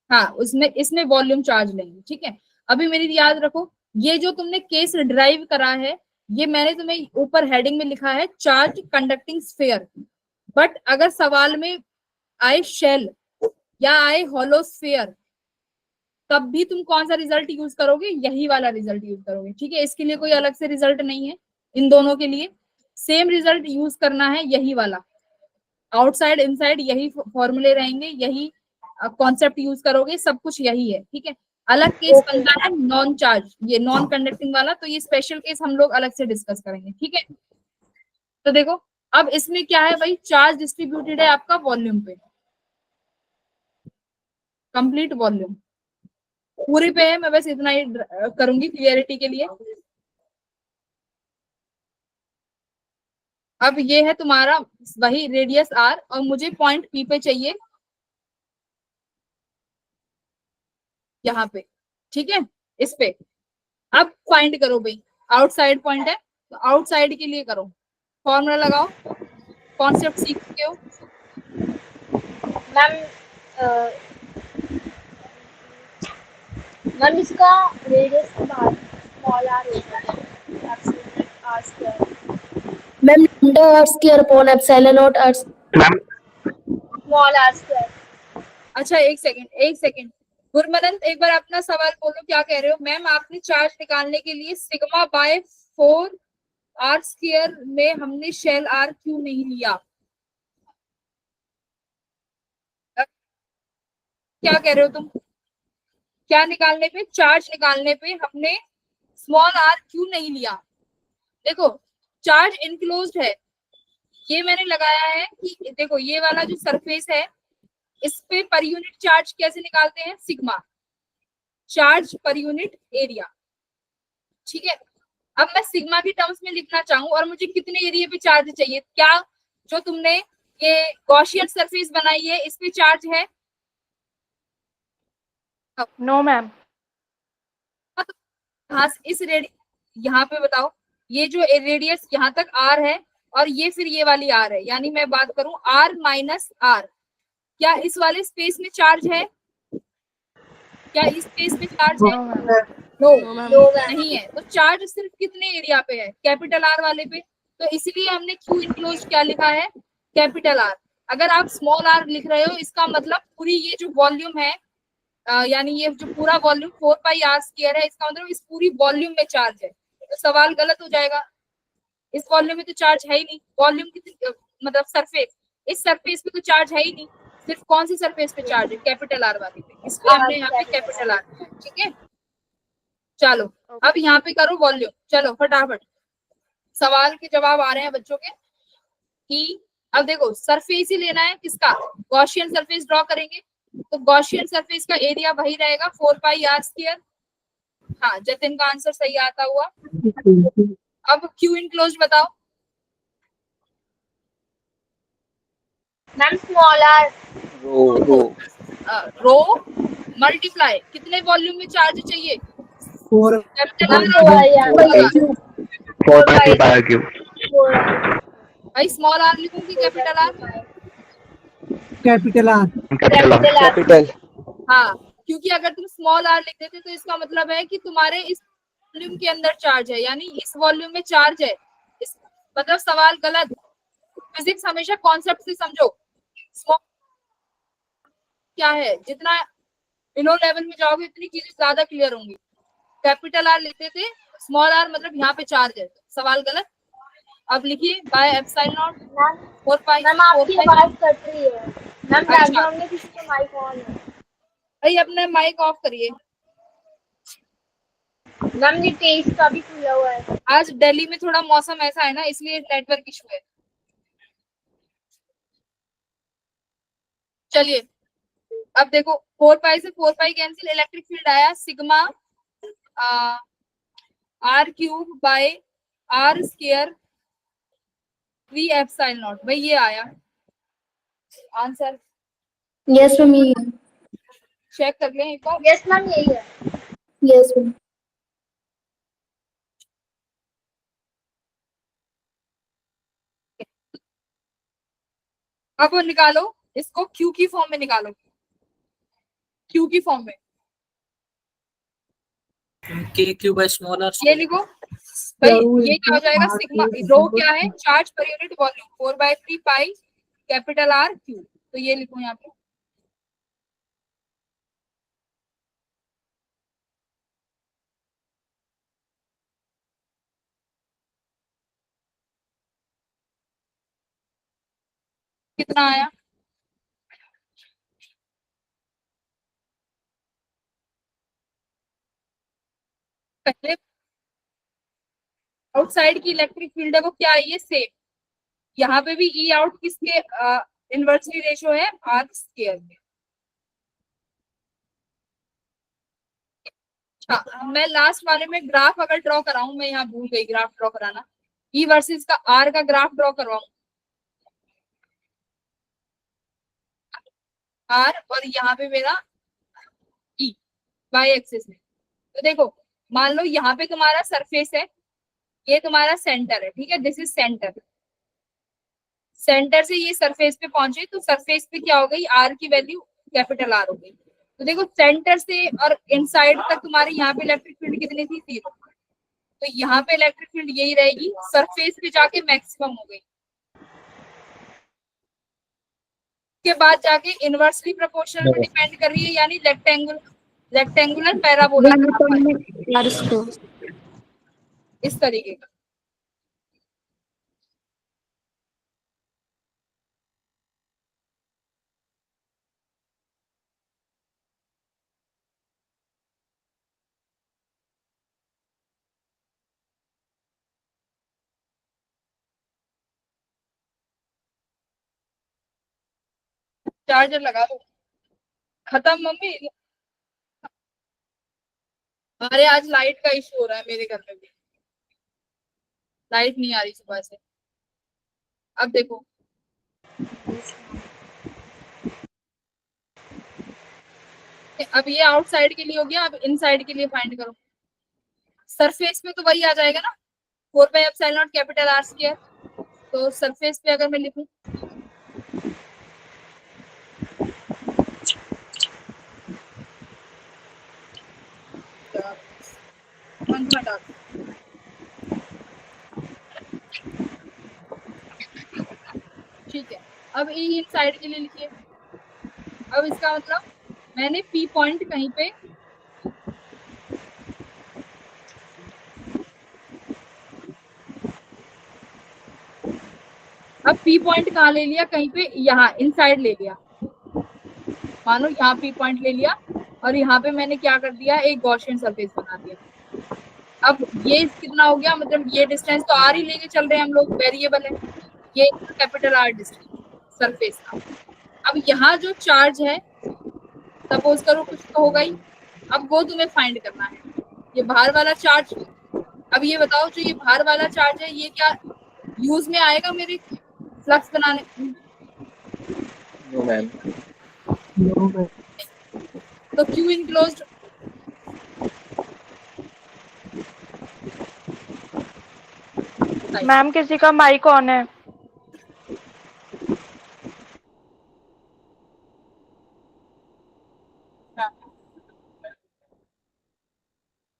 हाँ उसमें इसमें वॉल्यूम चार्ज लेंगे, ठीक है। अभी मेरी याद रखो, ये जो तुमने केस ड्राइव करा है ये मैंने तुम्हें ऊपर हेडिंग में लिखा है चार्ज कंडक्टिंग स्फीयर। बट अगर सवाल में आए शेल या आए हॉलो स्फीयर तब भी तुम कौन सा रिजल्ट यूज करोगे, यही वाला रिजल्ट यूज करोगे, ठीक है। इसके लिए कोई अलग से रिजल्ट नहीं है, इन दोनों के लिए सेम रिजल्ट यूज करना है, यही वाला। आउटसाइड इनसाइड यही फॉर्मूले रहेंगे, यही कॉन्सेप्ट यूज करोगे, सब कुछ यही है, ठीक है। अलग केस बनता है नॉन चार्ज, ये नॉन कंडक्टिंग वाला, तो ये स्पेशल केस हम लोग अलग से डिस्कस करेंगे, ठीक है। तो देखो अब इसमें क्या है भाई, चार्ज डिस्ट्रीब्यूटेड है आपका वॉल्यूम पे, कंप्लीट वॉल्यूम पूरे पे है। मैं बस इतना ही करूंगी क्लियरिटी के लिए। अब ये है तुम्हारा वही रेडियस आर और मुझे पॉइंट पी पे चाहिए, यहाँ पे, ठीक है, इस पे। अब फाइंड करो भाई, आउटसाइड पॉइंट है तो आउटसाइड के लिए करो, फॉर्मूला लगाओ, कॉन्सेप्ट सीख चुके हो। मैम इसका रेडियस के बाद स्मॉल आर होता है, epsilon R square. Ma'am lambda R square upon epsilon not R ma'am small are square. अच्छा एक सेकंड गुरमनंत, एक बार अपना सवाल बोलो, क्या कह रहे हो। मैम आपने चार्ज निकालने के लिए सिग्मा बाय 4 आर स्क्वायर में हमने शेल आर क्यों नहीं लिया, क्या कह रहे हो तुम। क्या निकालने पे, चार्ज निकालने पे हमने स्मॉल आर क्यों नहीं लिया। देखो चार्ज इनक्लोज्ड है, ये मैंने लगाया है कि देखो ये वाला जो सरफेस है इस पे पर यूनिट चार्ज कैसे निकालते हैं, sigma charge per unit area, ठीक है। अब मैं सिग्मा की टर्म्स में लिखना चाहूँ और मुझे कितने एरिया पे चार्ज चाहिए, क्या जो तुमने ये गॉसियन सरफेस बनाई है इस पे चार्ज है। No ma'am. हाँ इस यहाँ पे बताओ, ये जो रेडियस यहाँ तक आर है और ये फिर ये वाली आर है, यानी मैं बात करूं आर माइनस आर, क्या इस वाले स्पेस में चार्ज है, क्या इस स्पेस में चार्ज है, नो नहीं है। तो चार्ज सिर्फ कितने एरिया पे है, कैपिटल आर वाले पे, तो इसलिए हमने क्यू इनक्लोज क्या लिखा है, कैपिटल आर। अगर आप स्मॉल आर लिख रहे हो इसका मतलब पूरी ये जो वॉल्यूम है यानी ये जो पूरा वॉल्यूम 4 पाई आर स्क्वायर है, इसका मतलब इस पूरी वॉल्यूम में चार्ज है, तो सवाल गलत हो जाएगा। इस वॉल्यूम में तो चार्ज है ही नहीं, वॉल्यूम की मतलब सरफेस, इस सरफेस पे तो चार्ज है ही नहीं, सिर्फ कौन सी सरफेस पे चार्ज है, कैपिटल आर वाली पे, इसलिए हमने यहाँ पे कैपिटल आर, ठीक है। चलो अब यहाँ पे करो वॉल्यूम, चलो फटाफट सवाल के जवाब आ रहे हैं बच्चों के कि अब देखो सरफेस ही लेना है, किसका, गॉसियन सरफेस ड्रॉ करेंगे, तो गॉसियन सरफेस का एरिया वही रहेगा 4 पाई आर स्क्वायर। हाँ जतिन का आंसर सही आता हुआ। अब क्यू इनक्लोज बताओ। Ma'am small R rho multiply कितने वॉल्यूम में चार्ज चाहिए, 4 4 क्यूब। भाई स्मॉल आर लिखूं कि capital R, capital R. Capital. हाँ क्योंकि अगर तुम स्मॉल आर लिख देते तो इसका मतलब है कि तुम्हारे इस वॉल्यूम के अंदर चार्ज है, यानी इस वॉल्यूम में चार्ज है, इस मतलब सवाल गलत। फिजिक्स हमेशा कॉन्सेप्ट से समझो, स्मॉल क्या है, जितना बिलो लेवल में जाओगे इतनी चीजें ज्यादा क्लियर होंगी। कैपिटल आर लिखते थे, स्मॉल आर मतलब यहाँ पे चार्ज है, सवाल गलत। अब लिखिए bye epsilon not 4 pi. Ma'am आपकी आवाज कट रही है मैम, बैकग्राउंड में किसी का माइक ऑन है। भाई अपना माइक ऑफ करिए। मैम ये तेज का भी खुला हुआ है। आज दिल्ली में थोड़ा मौसम ऐसा है ना, इसलिए नेटवर्क इशू है। चलिए अब देखो 4 पाई से 4 पाई कैंसिल, इलेक्ट्रिक फील्ड आया sigma R cube by are square 3 epsilon naught. भाई ये आया आंसर, Yes, ma'am. ये है. चेक कर लें एक बार। यस मैम यही है। Yes, ma'am. अब निकालो इसको क्यू की फॉर्म में निकालो, क्यू की फॉर्म में के क्यू बाय स्मॉल आर ये लिखो भाई, ये क्या हो जाएगा सिग्मा, रो क्या है charge per unit volume 4/3 pi capital are Q, तो ये लिखो यहाँ पे। कितना आया? पहले आउटसाइड की इलेक्ट्रिक फील्ड है वो क्या है, ये सेम, यहाँ पे भी ई आउट किसके इनवर्सली रेशो है, आर स्क्वायर में। हाँ, मैं लास्ट वाले में ग्राफ अगर ड्रॉ कराऊं, मैं यहाँ भूल गई ग्राफ ड्रॉ कराना, ई वर्सेस का आर का ग्राफ ड्रॉ करवाऊं, आर और यहाँ पे मेरा ई वाई एक्सिस में। तो देखो मान लो यहाँ पे तुम्हारा सरफेस है, ये तुम्हारा सेंटर है, ठीक है, दिस इज सेंटर, सेंटर से ये सरफेस पे पहुंचे तो सरफेस पे क्या हो गई, आर की वैल्यू कैपिटल आर हो गई। तो देखो सेंटर से और इनसाइड तक तुम्हारे यहाँ पे इलेक्ट्रिक फील्ड कितनी थी, 0, तो यहाँ पे इलेक्ट्रिक फील्ड यही रहेगी, सरफेस पे जाके मैक्सिमम हो गई, के बाद जाके इनवर्सली प्रोपोर्शनल में डिपेंड कर रही है, यानी रेक्टेंगुलर पैराबोला इस तरीके का। चार्जर लगा दो, खत्म मम्मी। अरे आज लाइट का इशू हो रहा है मेरे घर में भी, लाइट नहीं आ रही सुबह से। अब देखो अब ये आउटसाइड के लिए हो गया, अब इनसाइड के लिए फाइंड करो। सरफेस पे तो वही आ जाएगा ना, 4/ε0 कैपिटल आर स्क्वायर। तो सरफेस पे अगर मैं लिखूं, ठीक है, अब ई इनसाइड के लिए लिखिए। अब इसका मतलब मैंने पी पॉइंट कहीं पे अब पी पॉइंट कहाँ ले लिया, कहीं पे यहाँ इनसाइड ले लिया, मानो यहाँ पी पॉइंट ले लिया और यहाँ पे मैंने क्या कर दिया, एक गॉसियन सरफेस बना दिया। अब ये कितना हो गया, मतलब ये डिस्टेंस तो आर ही लेके चल रहे हैं हम लोग, वेरिएबल है, ये कैपिटल आर डिस्टेंस सरफेस का। अब यहाँ जो चार्ज है, सपोज करो कुछ तो होगा ही, अब वो तुम्हें फाइंड करना है, ये बाहर वाला चार्ज। अब ये बताओ जो ये बाहर वाला चार्ज है, ये क्या यूज में आएगा मेरे फ्लक्स बनाने? No ma'am. तो क्यू इनक्लोज्ड, मैम किसी का माइक ऑन है।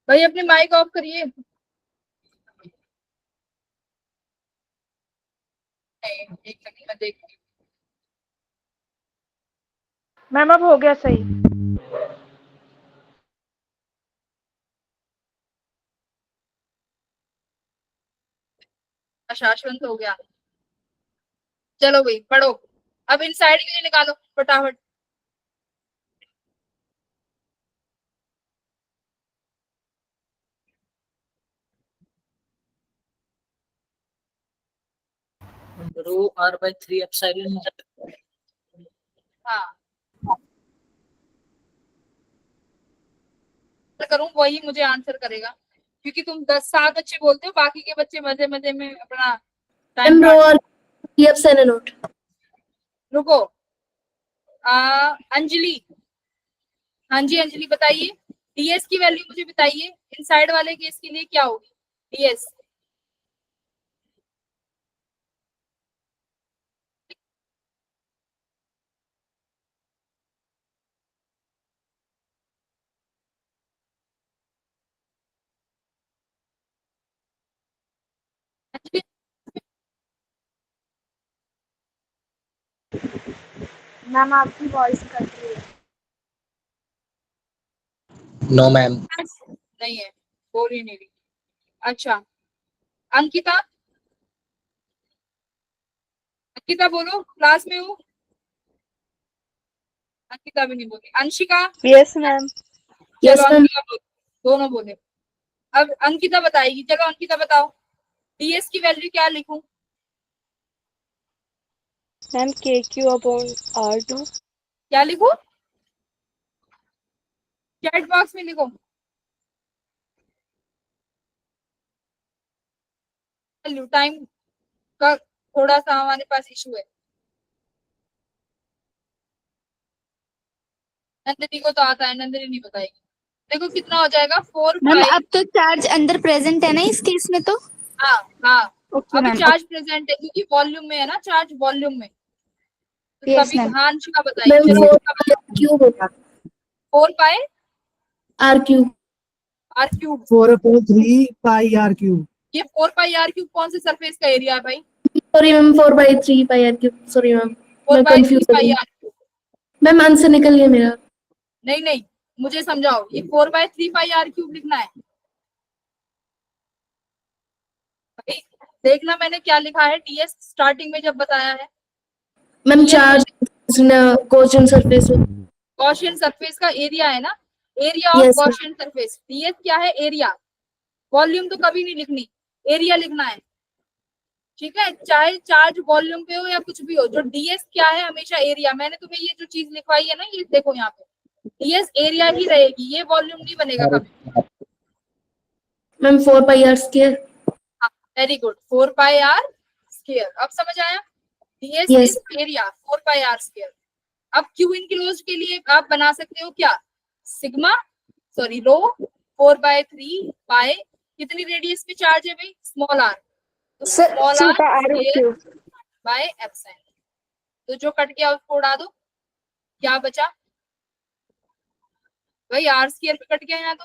भाई अपने माइक ऑफ करिए। एक सेकंड में देख रही हूँ। मैम अब हो गया सही। शाश्वत हो गया, चलो भाई पढ़ो। अब इनसाइड के लिए निकालो फटाफट। रो आर बाय 3 एप्सिलॉन। हाँ करूं वही मुझे आंसर करेगा, क्योंकि तुम 10-7 बच्चे बोलते हो, बाकी के बच्चे मजे मजे में अपना time. Rho R epsilon naught. रुको, अंजलि, हाँ जी अंजलि बताइए, डीएस की वैल्यू मुझे बताइए, इनसाइड वाले केस के लिए क्या होगी डीएस? मैम आपकी वॉइस कट रही है। No ma'am. नहीं है, बोल ही नहीं रही। अच्छा, अंकिता, अंकिता बोलो, क्लास में हो? अंकिता भी नहीं बोली। अंशिका? Yes ma'am. चलो यस मैम। अंकिता बोलो, दोनों बोले। अब अंकिता बताएगी, चलो अंकिता बताओ, डीएस की वैल्यू क्या लिखूं? Ma'am KQ/R2। क्या लिखूं? चैट बॉक्स में लिखो। टाइम का थोड़ा सा हमारे पास इशू है। नंदिनी को तो आता है, नंदिनी नहीं बताएगी। देखो कितना हो जाएगा, 4 मैम 5। अब तो चार्ज अंदर प्रेजेंट है ना इस केस में तो? हाँ हाँ, ओके अभी मैम। चार्ज प्रेजेंट है क्योंकि वॉल्यूम में है ना, चार्ज वॉल्यूम में। तो यस तभी मैम। हाँ अंशिका बताइए, मैम चलो 4 अंशिका बताओ। क्यूब होगा। 4 pi are cube. R cube. 4/3 pi are cube. ये 4 पाई आर क्यूब कौन से सरफेस का एरिया है भाई? Sorry ma'am 4/3 pi are cube. Sorry ma'am 4 मैं बाई 3 कंफ्यूज हो पाई गई। Are cube. मैम आंसर निकल गया मेरा। नहीं नहीं, मुझे समझाओ, ये 4/3 पाई आर क्यूब लिखना है भाई। देखना मैंने क्या लिखा है, डीएस स्टार्टिंग में जब बताया है। Ma'am DS charge Gaussian surface. Gaussian surface का एरिया है ना, area of yes Gaussian surface. DS क्या है? एरिया। वॉल्यूम तो कभी नहीं लिखनी, एरिया लिखना है, ठीक है? चाहे चार्ज वॉल्यूम पे हो या कुछ भी हो, जो डीएस क्या है? हमेशा एरिया। मैंने तुम्हें ये जो चीज लिखवाई है ना, ये देखो यहाँ पे, डीएस एरिया ही रहेगी, ये वॉल्यूम नहीं बनेगा कभी। Ma'am 4 pi are square. Very good, 4 pi are square. अब समझ आया? DS yes is area, 4 pi are square. अब क्यू इनक्लोज के लिए आप बना सकते हो क्या? सिग्मा, सॉरी रो 4/3 पाई, कितनी रेडियस पे चार्ज है भाई? स्मॉल आर, तो small are square by epsilon. तो जो कट गया उसको उड़ा दो, क्या बचा भाई? आर स्क्वायर पे कट गया यहाँ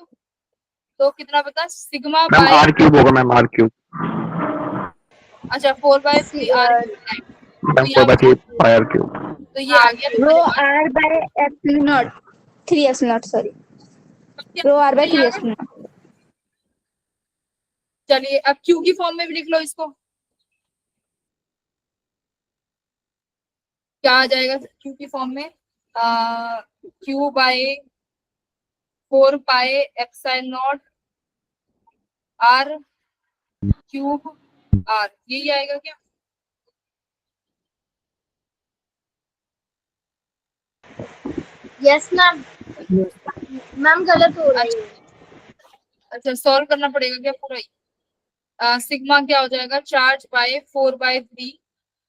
तो कितना बता? Sigma ma'am by, R cube होगा मैम, आर क्यूब। अच्छा 4/3 आर क्यूब। मैम तो 4 यहाँ बाई बचा, 3 पाई आर क्यूब। तो ये आ गया रो तुम्हारे पास। R by epsilon not 3 epsilon not. Sorry क्या रो आर बाय आ 3 गया? Epsilon not. चलिए अब क्यू की फॉर्म में भी लिख लो इसको, क्या आ जाएगा क्यू की फॉर्म में? Q by 4 pi epsilon not R cube R, यही आएगा क्या? Yes ma'am. मैम गलत हो रही है। अच्छा सॉल्व करना पड़ेगा क्या पूरा ही? सिग्मा क्या हो जाएगा? Charge by 4/3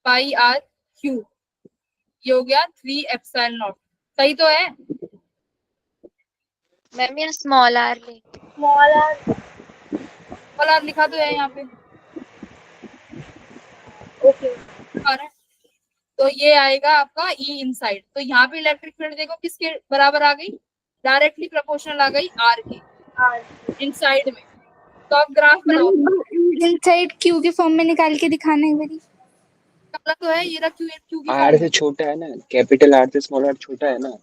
pi are cube, ये हो गया 3 एप्सिलॉन नॉट। सही तो है? मैम ये स्मॉल आर ले। Small R. स्मॉल आर लिखा तो है यहाँ पे, ओके। आ रहा है। तो ये आएगा आपका ई इनसाइड। तो यहाँ पे इलेक्ट्रिक फील्ड देखो किसके बराबर आ गई? डायरेक्टली प्रोपोर्शनल आ गई आर के आर। इनसाइड में। तो आप ग्राफ बनाओ। इनसाइड क्यू के फॉर्म में निकाल के दिखाना है मेरी। वाला तो है ये रहा, क्यू क्यू की आर फॉर्म से में। छोटा है ना, कैपिटल आर से स्मॉल आर छोटा है ना।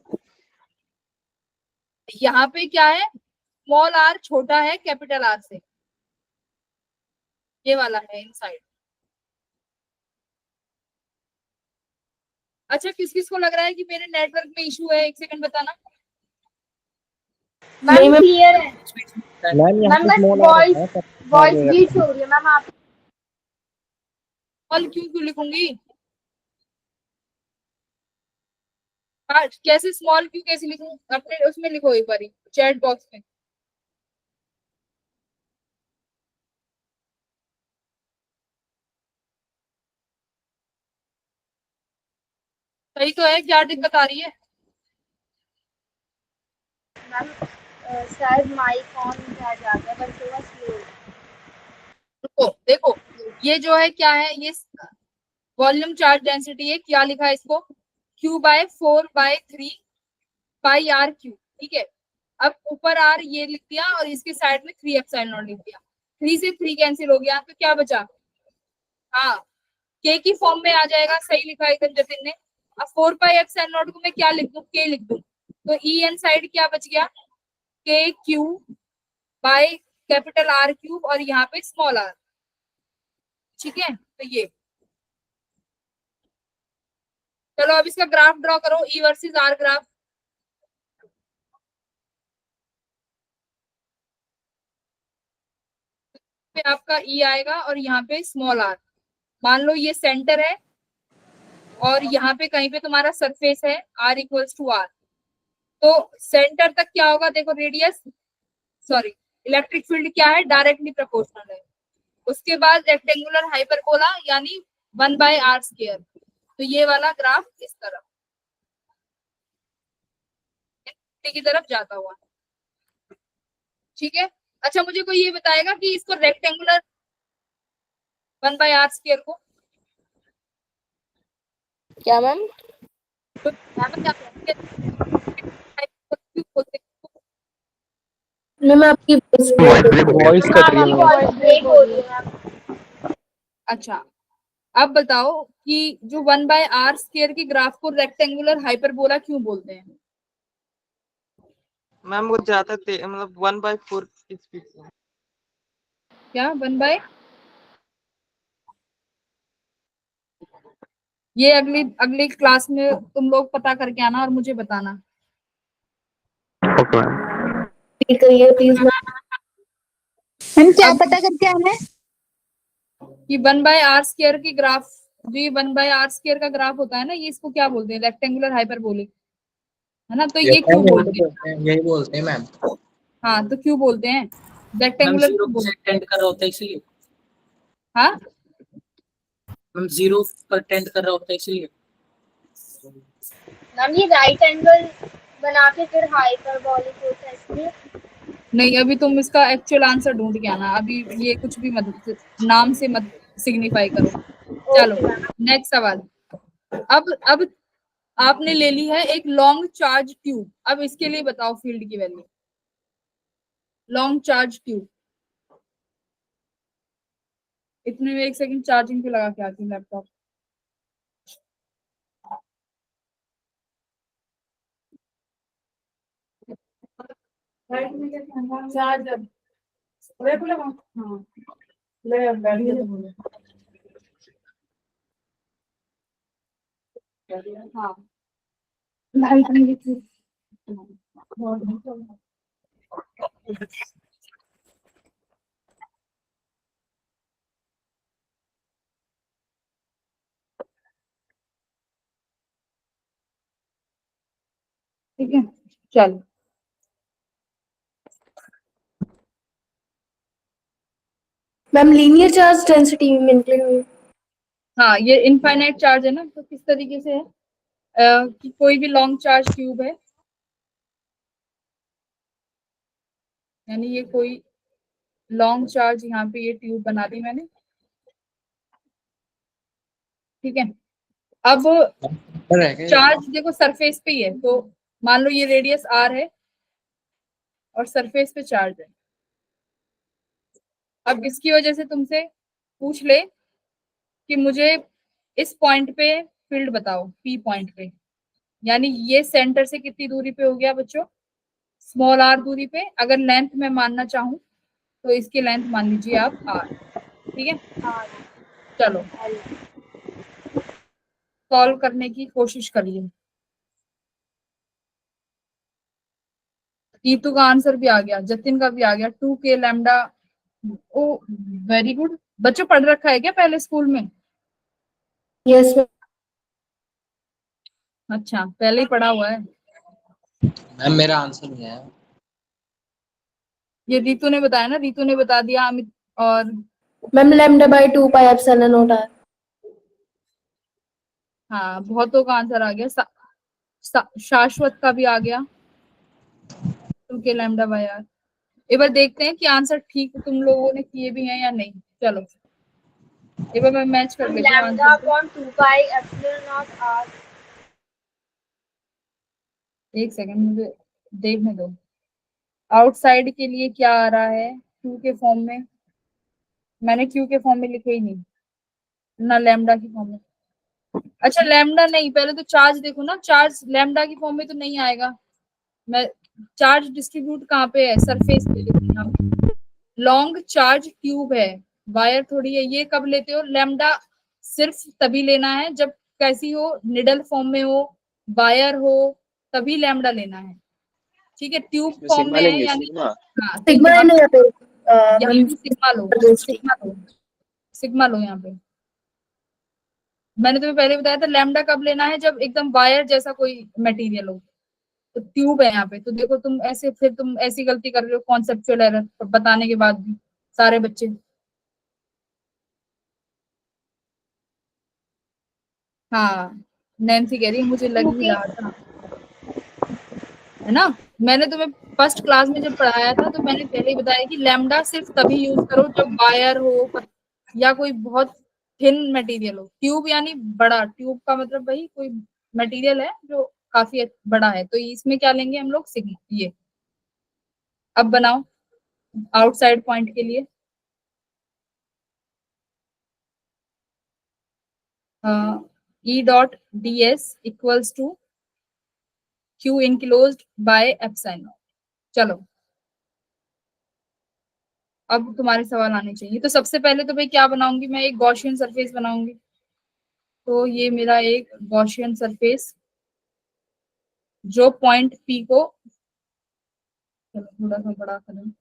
यहाँ पे क्या है? स्मॉल आर छोटा है कैपिटल आर से, ये वाला है इनसाइड। अच्छा किस किस को लग रहा है कि मेरे नेटवर्क में इशू है? एक सेकंड बताना। मैम क्लियर है। मैम यहाँ मैम पे बस स्मॉल वॉइस आ वॉइस ग्लिच हो रही है मैम। आप स्मॉल क्यू क्यों लिखूंगी? कैसे स्मॉल क्यू कैसे लिखूं? अपने उसमें लिखो एक बारी चैट बॉक्स में। सही तो है, क्या दिक्कत आ रही है? मैम शायद माइक ऑन किया जाता है पर थोड़ा स्लो। रुको देखो, ये जो है क्या है, ये वॉल्यूम चार्ज डेंसिटी है, क्या लिखा है इसको, Q/4/3 पाई आर क्यू, ठीक है। अब ऊपर आर ये लिख दिया और इसके साइड में 3 एप्सिलॉन लिख दिया, 3 से 3 कैंसिल हो गया, तो क्या बचा, हाँ के की फॉर्म में आ जाएगा, सही लिखा है इधर जतिन ने। अब 4 पाई एप्सिलॉन को मैं क्या लिख दूं, के लिख दूं, तो ई एन साइड क्या बच गया, K Q by capital R cube और यहाँ पे स्मॉल आर, ठीक है। तो ये चलो अब इसका ग्राफ ड्रॉ करो, ई वर्सेस आर ग्राफ। पे आपका ई आएगा और यहाँ पे स्मॉल आर, मान लो ये सेंटर है और यहाँ पे कहीं पे तुम्हारा सरफेस है r इक्वल्स टू आर, तो सेंटर तक क्या होगा, देखो रेडियस, सॉरी इलेक्ट्रिक फील्ड क्या है, डायरेक्टली प्रोपोर्शनल है। उसके बाद रेक्टेंगुलर हाइपरबोला यानी 1/r², तो ये वाला ग्राफ इस तरफ की तरफ जाता हुआ, ठीक है। अच्छा मुझे कोई ये बताएगा कि इसको रेक्टेंगुलर 1/r² को क्या मैम? मैम आपकी वॉइस कट रही है मैम। वॉइस ब्रेक हो रही है मैम। अच्छा अब बताओ कि जो 1/r² के ग्राफ को रेक्टेंगुलर हाइपरबोला क्यों बोलते हैं? मैम वो ज्यादा मतलब 1/4 की स्पीड से। क्या 1/, ये अगली अगली क्लास में तुम लोग पता करके आना और मुझे बताना। Okay ma'am. करिए प्लीज मैम। मैम क्या अब पता करके आना है? कि 1/r² की ग्राफ, जो ये 1/r² का ग्राफ होता है ना, ये इसको क्या बोलते हैं, रेक्टेंगुलर हाइपरबोलिक, है ना, तो ये क्यों बोलते हैं? यही बोलते हैं मैम। हाँ तो क्यों बोलते हैं मैम रेक्टेंगुलर, 0 पर टेंड कर रहा होता है इसलिए, हाँ मैम 0 पर टेंड कर रहा होता है इसलिए। मैम ये राइट एंगल बना के फिर हाइपरबोलिक होता है इसलिए। नहीं, अभी तुम इसका एक्चुअल आंसर ढूंढ के आना, अभी ये कुछ भी मत नाम से मत सिग्निफाई करो। चलो नेक्स्ट सवाल। अब आपने ले ली है एक लॉन्ग चार्ज ट्यूब, अब इसके लिए बताओ फील्ड की वैल्यू, लॉन्ग चार्ज ट्यूब। इतने में एक सेकंड चार्जिंग पे लगा के आती हूँ लैपटॉप। चार्जर हाँ ले हाँ लाइट नहीं थी। ठीक है चल, ma'am linear charge density maintain. हाँ ये इनफाइनाइट चार्ज है ना, तो किस तरीके से है कि कोई भी लॉन्ग चार्ज ट्यूब है, यानी ये कोई लॉन्ग चार्ज, यहाँ पे ये ट्यूब बना दी मैंने, ठीक है। अब चार्ज देखो सरफेस पे ही है, तो मान लो ये रेडियस r है और सरफेस पे चार्ज है। अब इसकी वजह से तुमसे पूछ ले कि मुझे इस पॉइंट पे फील्ड बताओ, P पॉइंट पे, यानी ये सेंटर से कितनी दूरी पे हो गया बच्चों, स्मॉल r दूरी पे। अगर लेंथ में मानना चाहूँ तो इसकी लेंथ मान लीजिए आप r, ठीक है। चलो सॉल्व करने की कोशिश करिए। नीतू का आंसर भी आ गया, जतिन का भी आ गया, 2k लैम्डा। ओ वेरी गुड, बच्चों पढ़ रखा है क्या पहले स्कूल में? यस अच्छा पहले ही पढ़ा हुआ है। मैम मेरा आंसर नहीं है। ये रीतू ने बताया ना, रीतू ने बता दिया, अमित और ma'am lambda by 2 pi epsilon not R. हाँ, बहुतों का आंसर आ गया। शाश्वत का भी आ गया 2k लैम्डा बाय आर। एक बार देखते हैं कि आंसर ठीक तुम लोगों ने किए भी हैं या नहीं। चलो एक बार मैं मैच कर लेती हूँ लैम्डा आंसर को। Upon 2 pi epsilon not R. एक सेकंड मुझे देखने दो। आउटसाइड के लिए क्या आ रहा है क्यू के फॉर्म में? मैंने क्यू के फॉर्म में लिखे ही नहीं, ना लैम्डा की फॉर्म में। अच्छा लैम्डा नहीं, पहले तो चार्ज देखो ना, चार्ज लैम्डा की फॉर्म में तो नहीं आएगा। मैं चार्ज डिस्ट्रीब्यूट कहाँ पे है? सरफेस पे देखो यहाँ पे लॉन्ग चार्ज ट्यूब है, वायर थोड़ी है। ये कब लेते हो लैम्डा? सिर्फ तभी लेना है जब कैसी हो, निडल फॉर्म में हो, वायर हो, तभी लैम्डा लेना है। ठीक है, ट्यूब इसमें फॉर्म सिग्मा में है लेंगे, यानी सिग्मा। हाँ, तो यहाँ पे सिग्मा लो, सिग्मा लो, सिग्मा लो यहाँ पे। मैंने तुम्हें पहले बताया था लैम्डा कब लेना है, जब एकदम वायर जैसा कोई मटेरियल हो। तो ट्यूब है यहाँ पे, तो देखो तुम ऐसे, फिर तुम ऐसी गलती कर रहे हो कॉन्सेप्चुअल एरर बताने के बाद भी सारे बच्चे। हाँ, नैन्सी कह रही है मुझे लग ही रहा था, है ना। मैंने तुम्हें फर्स्ट क्लास में जब पढ़ाया था तो मैंने पहले ही बताया कि लैम्डा सिर्फ तभी यूज करो जब वायर हो या कोई बहुत थिन मटेरियल हो। ट्यूब यानी बड़ा, ट्यूब का मतलब वही कोई मटेरियल है जो काफी बड़ा है। तो इसमें क्या लेंगे हम लोग? सिग्मा। ये अब बनाओ आउटसाइड पॉइंट के लिए। E dot D S equals to Q enclosed by epsilon. चलो अब तुम्हारे सवाल आने चाहिए। तो सबसे पहले तो भाई क्या बनाऊंगी मैं? एक गॉसियन सरफेस बनाऊंगी। तो ये मेरा एक गॉसियन सरफेस जो पॉइंट पी को, चलो थोड़ा सा बड़ा करें,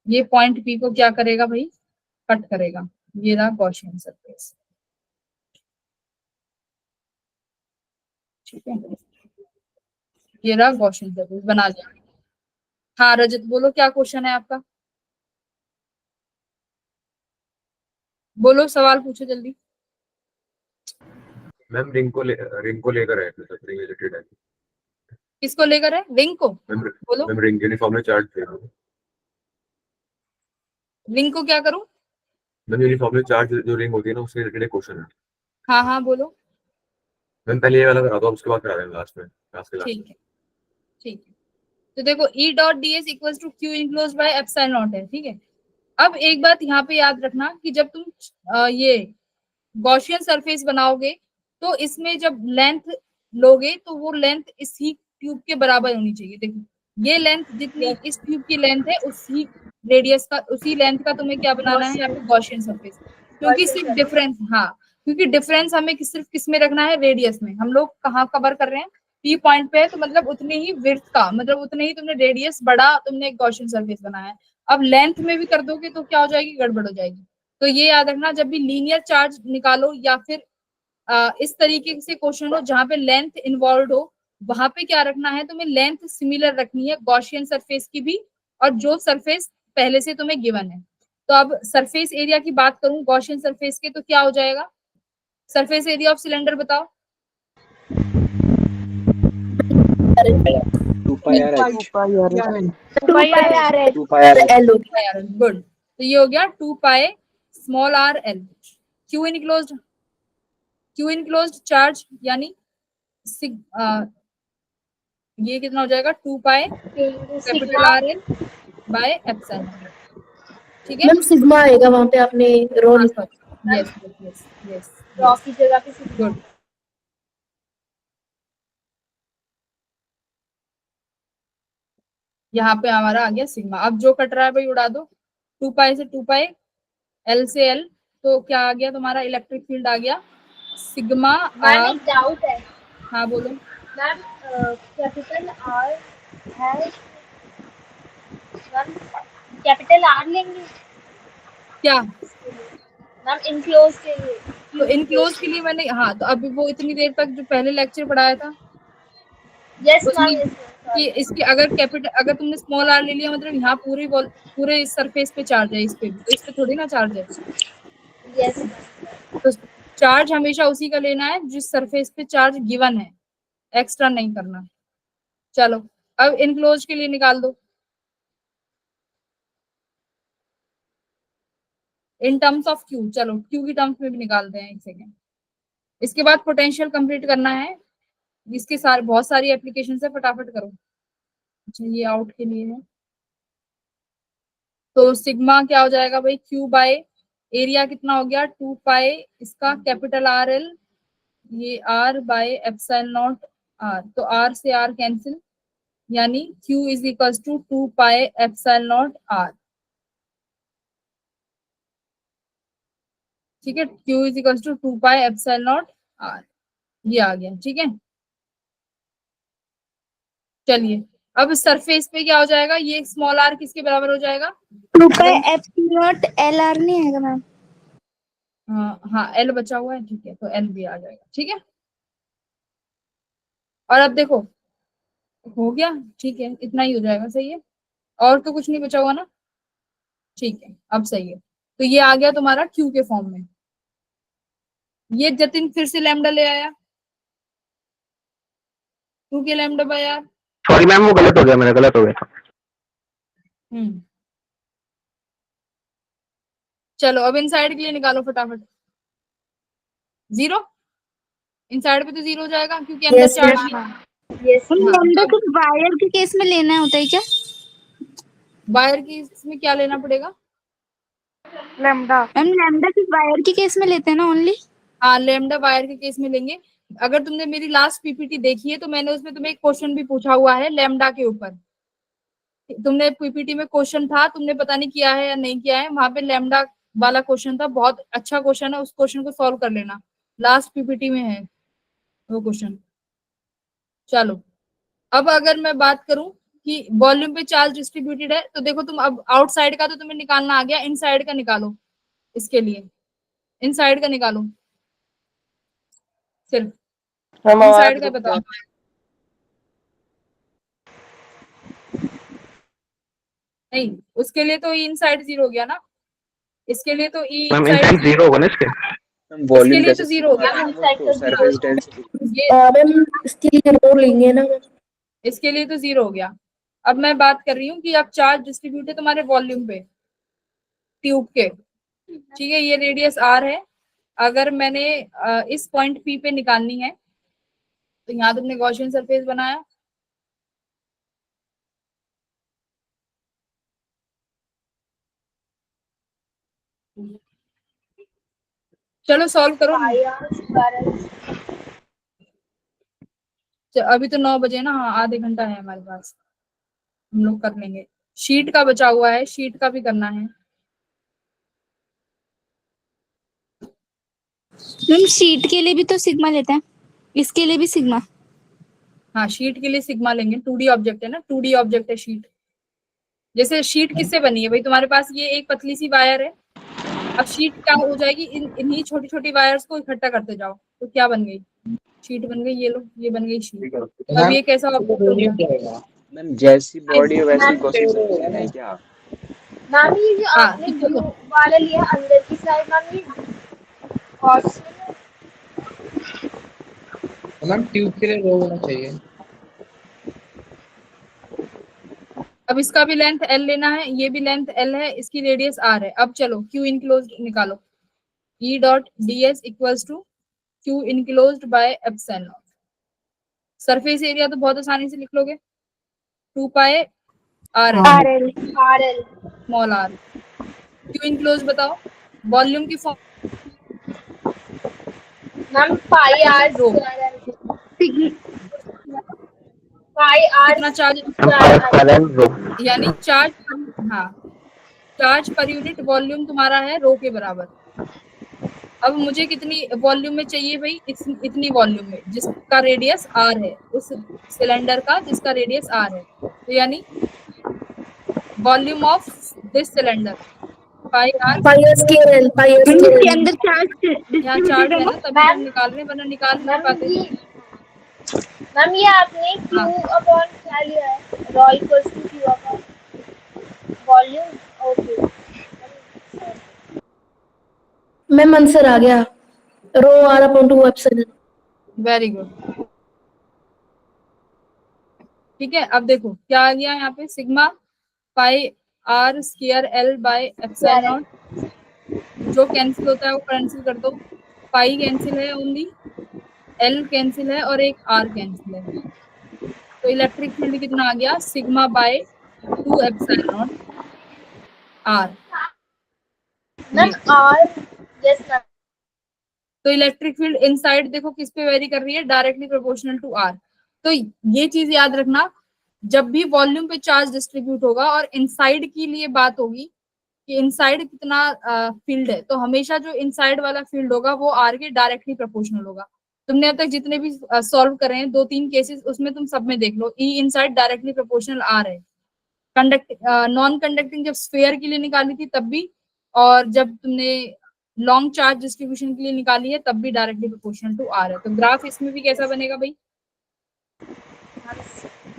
ये पॉइंट पी को क्या करेगा भाई? कट करेगा। ये रहा गॉसियन सरफेस। ठीक है, ये रहा गॉसियन सरफेस बना लिया। हाँ रजत बोलो, क्या क्वेश्चन है आपका? बोलो, सवाल पूछो जल्दी। मैम रिंग को लेकर है, मतलब रिंग रिलेटेड है। किसको लेकर है? रिंग को? बोलो मैम रिंग यूनिफॉर्मली चार्ज थे। रिंग को क्या करूं? मैम यूनिफॉर्मली चार्ज जो रिंग होती है ना, उससे रिलेटेड क्वेश्चन है। हाँ हाँ बोलो। मैम पहले ये वाला करा दो, उसके बाद करा देंगे लास्ट में, क्लास के लास्ट ठीक है, ठीक है। तो देखो E dot D S equals to Q enclose by epsilon naught है। ठीक है, अब एक बात यहाँ पे याद रखना कि जब तुम ये गॉसियन सरफेस बनाओगे तो इसमें जब लेंथ लोगे तो वो लेंथ इसी ट्यूब के बराबर होनी चाहिए। देखो ये लेंथ जितनी इस ट्यूब की लेंथ है उसी रेडियस का, उसी लेंथ का तुम्हें क्या बनाना है यहाँ पे? Gaussian surface. क्योंकि सिर्फ डिफरेंस, हाँ क्योंकि डिफरेंस हमें सिर्फ किस में रखना है? रेडियस में। हम लोग कहाँ कवर कर रहे हैं? पी पॉइंट पे है, तो मतलब उतनी ही विड्थ का, मतलब उतने ही तुमने रेडियस बढ़ा, तुमने एक गॉसियन सरफेस बनाया है। अब लेंथ में भी कर दोगे तो क्या हो जाएगी? गड़बड़ हो जाएगी। तो ये याद रखना, जब भी लीनियर चार्ज निकालो या फिर इस तरीके से क्वेश्चन हो जहां पे लेंथ इन्वॉल्व हो, वहां पे क्या रखना है? तुम्हें लेंथ सिमिलर रखनी है गॉसियन सरफेस की भी, और जो सरफेस पहले से तुम्हें गिवन है। तो अब सरफेस एरिया की बात करूं गॉसियन सरफेस के, तो क्या हो जाएगा? सरफेस एरिया ऑफ सिलेंडर बताओ। 2 पाई आर एच। 2 2 पाई आर एच। गुड। तो ये हो गया 2 pi small R L. Q enclosed, Q enclosed charge यानी ये कितना हो जाएगा? 2 पाई capital R L by epsilon. ठीक है, मैम सिग्मा आएगा वहां पे, आपने रो लिखा। यस यस यस, रॉ की जगह पे सिग्मा। गुड। यहाँ पे हमारा आ गया सिग्मा। अब जो कट रहा है भाई उड़ा दो। 2 पाई से 2 पाई, एल से एल, तो क्या आ गया तुम्हारा? इलेक्ट्रिक फील्ड आ गया सिग्मा मैम आर। एक डाउट है। हाँ बोलो। मैम कैपिटल आर है, मैम कैपिटल आर लेंगे क्या? मैम इनक्लोज के लिए? तो इनक्लोज के लिए मैंने, हाँ तो अभी वो इतनी देर तक जो पहले लेक्चर पढ़ाया था यस उसमें मैम, कि इसके अगर कैपिटल, अगर तुमने स्मॉल आर ले लिया मतलब यहाँ पूरे इस सरफेस पे चार्ज है, इस पे भी तो इस पे थोड़ी ना चार्ज है। यस। तो चार्ज हमेशा उसी का लेना है जिस सरफेस पे चार्ज गिवन है, एक्स्ट्रा नहीं करना। चलो अब इनक्लोज के लिए निकाल दो इन टर्म्स ऑफ क्यू। चलो क्यू की टर्म्स में भी निकालते हैं, एक सेकेंड। इसके बाद पोटेंशियल कंप्लीट करना है, इसके सारे बहुत सारी एप्लीकेशन है, फटाफट करो। अच्छा ये आउट के लिए है, तो सिग्मा क्या हो जाएगा भाई, क्यू बाय एरिया कितना हो गया 2 पाई इसका कैपिटल आर एल, ये R by epsilon not R, तो आर से आर कैंसिल, यानी Q is equal to 2 pi epsilon not R. ठीक है, Q is equal to 2 pi epsilon not R, ये आ गया। ठीक है, चलिए अब सरफेस पे क्या हो जाएगा, ये स्मॉल आर किसके बराबर हो जाएगा, 2 पाई एप्सिलॉन एल आर नहीं आएगा मैम? हाँ एल बचा हुआ है, ठीक है, तो एल भी आ जाएगा। ठीक है, और अब देखो हो गया, ठीक है, इतना ही हो जाएगा, सही है, और तो कुछ नहीं बचा हुआ ना, ठीक है, अब सही है। तो ये आ गया तुम्हारा क्यू के फॉर्म में। ये जतिन फिर से लैम्डा ले आया, 2 के lambda by R. Sorry ma'am, वो गलत हो गया, मेरा गलत हो गया। चलो अब इनसाइड के लिए निकालो फटाफट। 0 इनसाइड पे तो 0 हो जाएगा क्योंकि अंदर Yes, चार्ज yes, नहीं। यस लैम्डा सिर्फ वायर के केस में लेना होता है क्या? वायर की इसमें क्या लेना पड़ेगा, लैम्डा। मैम लैम्डा सिर्फ वायर के केस में लेते हैं ना ओनली? हाँ लैम्डा वायर के केस में लेंगे। अगर तुमने मेरी लास्ट पीपीटी देखी है तो मैंने उसमें तुम्हें एक क्वेश्चन भी पूछा हुआ है लैम्डा के ऊपर। तुमने पीपीटी में क्वेश्चन था, तुमने पता नहीं किया है या नहीं किया है, वहां पे लैम्डा वाला क्वेश्चन था, बहुत अच्छा क्वेश्चन है, उस क्वेश्चन को सॉल्व कर लेना, लास्ट पीपीटी में है वो क्वेश्चन। चलो अब अगर मैं बात करूं कि वॉल्यूम पे चार्ज डिस्ट्रीब्यूटेड है, तो देखो तुम अब आउटसाइड का तो तुम्हें निकालना आ गया, इनसाइड का निकालो। इसके लिए इनसाइड का निकालो, सिर्फ हम इनसाइड आवाज का रुक बताओ। नहीं उसके लिए तो इनसाइड 0 हो गया ना, इसके लिए तो ई मैम इनसाइड इनसाइड 0 होगा ना इसके? इसके लिए तो 0 हो गया ना, सरफेस डेंसिटी। ये मैम इसके लिए रो लेंगे ना। इसके लिए तो 0 हो गया। अब मैं बात कर रही हूँ कि अब चार्ज डिस्ट्रीब्यूट है तुम्हारे वॉल्यूम पे ट्यूब के, ठीक है, ये रेडियस आर है। अगर मैंने इस पॉइंट पी पे निकालनी है, तो यहाँ तुमने गॉसियन सरफेस बनाया, चलो सॉल्व करो। अभी तो 9 बजे ना, हाँ आधे घंटा है हमारे पास, हम लोग कर लेंगे। शीट का बचा हुआ है, शीट का भी करना है। मैम शीट के लिए भी तो सिग्मा लेते हैं, इसके लिए भी सिग्मा? हाँ शीट के लिए सिग्मा लेंगे, 2D ऑब्जेक्ट है ना, 2D ऑब्जेक्ट है शीट। जैसे शीट किससे बनी है भाई, तुम्हारे पास ये एक पतली सी वायर है, अब शीट क्या हो जाएगी, इन्हीं छोटी छोटी वायर्स को इकट्ठा करते जाओ, तो क्या बन गई, शीट बन गई। ये लो ये बन गई शीट। अब ये कैसा ऑब्जेक्ट हो गया, मैम जैसी बॉडी वैसी कोशिश है क्या? मैम ये जो हाँ, आपने तो ब्लू वाला लिया अंदर की साइड, मैम ये गॉसियन मैम ट्यूब के लिए रो होना चाहिए। अब इसका भी लेंथ L लेना है, ये भी लेंथ L है, इसकी रेडियस R है। अब चलो Q इनक्लोज निकालो, E dot ds equals to Q enclosed by epsilon naught. Surface area तो बहुत आसानी से लिख लोगे, 2 pi RL small r। Q enclose बताओ, वॉल्यूम की form ma'am pi R rho, pi R कितना चार्ज, यानी चार्ज, हाँ चार्ज पर यूनिट वॉल्यूम तुम्हारा है रो के बराबर। अब मुझे कितनी वॉल्यूम में चाहिए भाई, इतनी वॉल्यूम में जिसका रेडियस r है, उस सिलेंडर का जिसका रेडियस r है, तो यानी volume of this cylinder pi R के अंदर चार्ज यहाँ चार्ज है ना, तभी हम निकाल रहे हैं, वरना निकाल नहीं पाते। मैम ये आपने Q अपॉन क्या लिया है, rho equals to Q upon volume. Okay ma'am answer आ गया। Rho r upon 2 epsilon. Very good. ठीक है, अब देखो क्या आ गया यहाँ पे, sigma pi are square l by epsilon not, जो कैंसिल होता है वो कैंसिल कर दो, पाई कैंसिल है ओनली, एल कैंसिल है और एक आर कैंसिल है, तो इलेक्ट्रिक फील्ड कितना आ गया, sigma by 2 epsilon not R. Ma'am R, yes ma'am. तो इलेक्ट्रिक फील्ड इनसाइड देखो किस पे वेरी कर रही है, डायरेक्टली प्रोपोर्शनल टू आर। तो ये चीज याद रखना, जब भी वॉल्यूम पे चार्ज डिस्ट्रीब्यूट होगा और इनसाइड की लिए बात होगी कि इनसाइड कितना फील्ड है, तो हमेशा जो इनसाइड वाला फील्ड होगा वो आर के डायरेक्टली प्रोपोर्शनल होगा। तुमने अब तक जितने भी सॉल्व करे हैं 2-3 केसेस, उसमें तुम सब में देख लो ई इनसाइड डायरेक्टली प्रोपोर्शनल आर है। नॉन कंडक्टिंग जब स्फेयर के लिए निकाली थी तब भी, और जब तुमने लॉन्ग चार्ज डिस्ट्रीब्यूशन के लिए निकाली है तब भी डायरेक्टली प्रोपोर्शनल टू आर है। तो ग्राफ इसमें भी कैसा बनेगा भाई,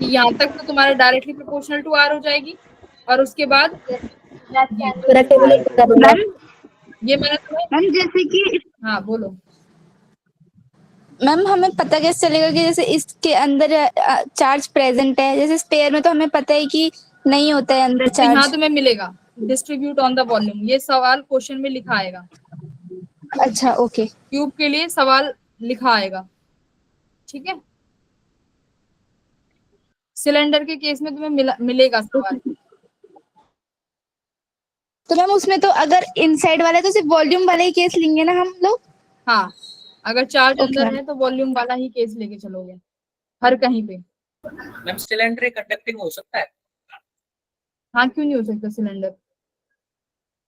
यहाँ तक तो तुम्हारा डायरेक्टली प्रोपोर्शनल टू आर हो जाएगी, और उसके बाद मैम ये मैंने तुम्हें, मैम जैसे कि हाँ बोलो। मैम हमें पता कैसे चलेगा कि जैसे इसके अंदर चार्ज प्रेजेंट है, जैसे स्पेयर में तो हमें पता है कि नहीं होता है अंदर तो यहाँ चार्ज। तुम्हें मिलेगा डिस्ट्रीब्यूट ऑन द वॉल्यूम, ये सवाल क्वेश्चन में लिखा आएगा, अच्छा ओके। क्यूब के लिए सवाल लिखा आएगा, ठीक है। सिलेंडर के केस में तुम्हें मिलेगा सवाल। तो मैम उसमें तो अगर इनसाइड वाला है तो सिर्फ वॉल्यूम वाला ही केस लेंगे ना हम लोग। हाँ, अगर चार्ज Okay, अंदर ma'am. है तो वॉल्यूम वाला ही केस लेके चलोगे हर कहीं पे। मैम सिलेंडर कंडक्टिंग हो सकता है? हाँ, क्यों नहीं हो सकता सिलेंडर,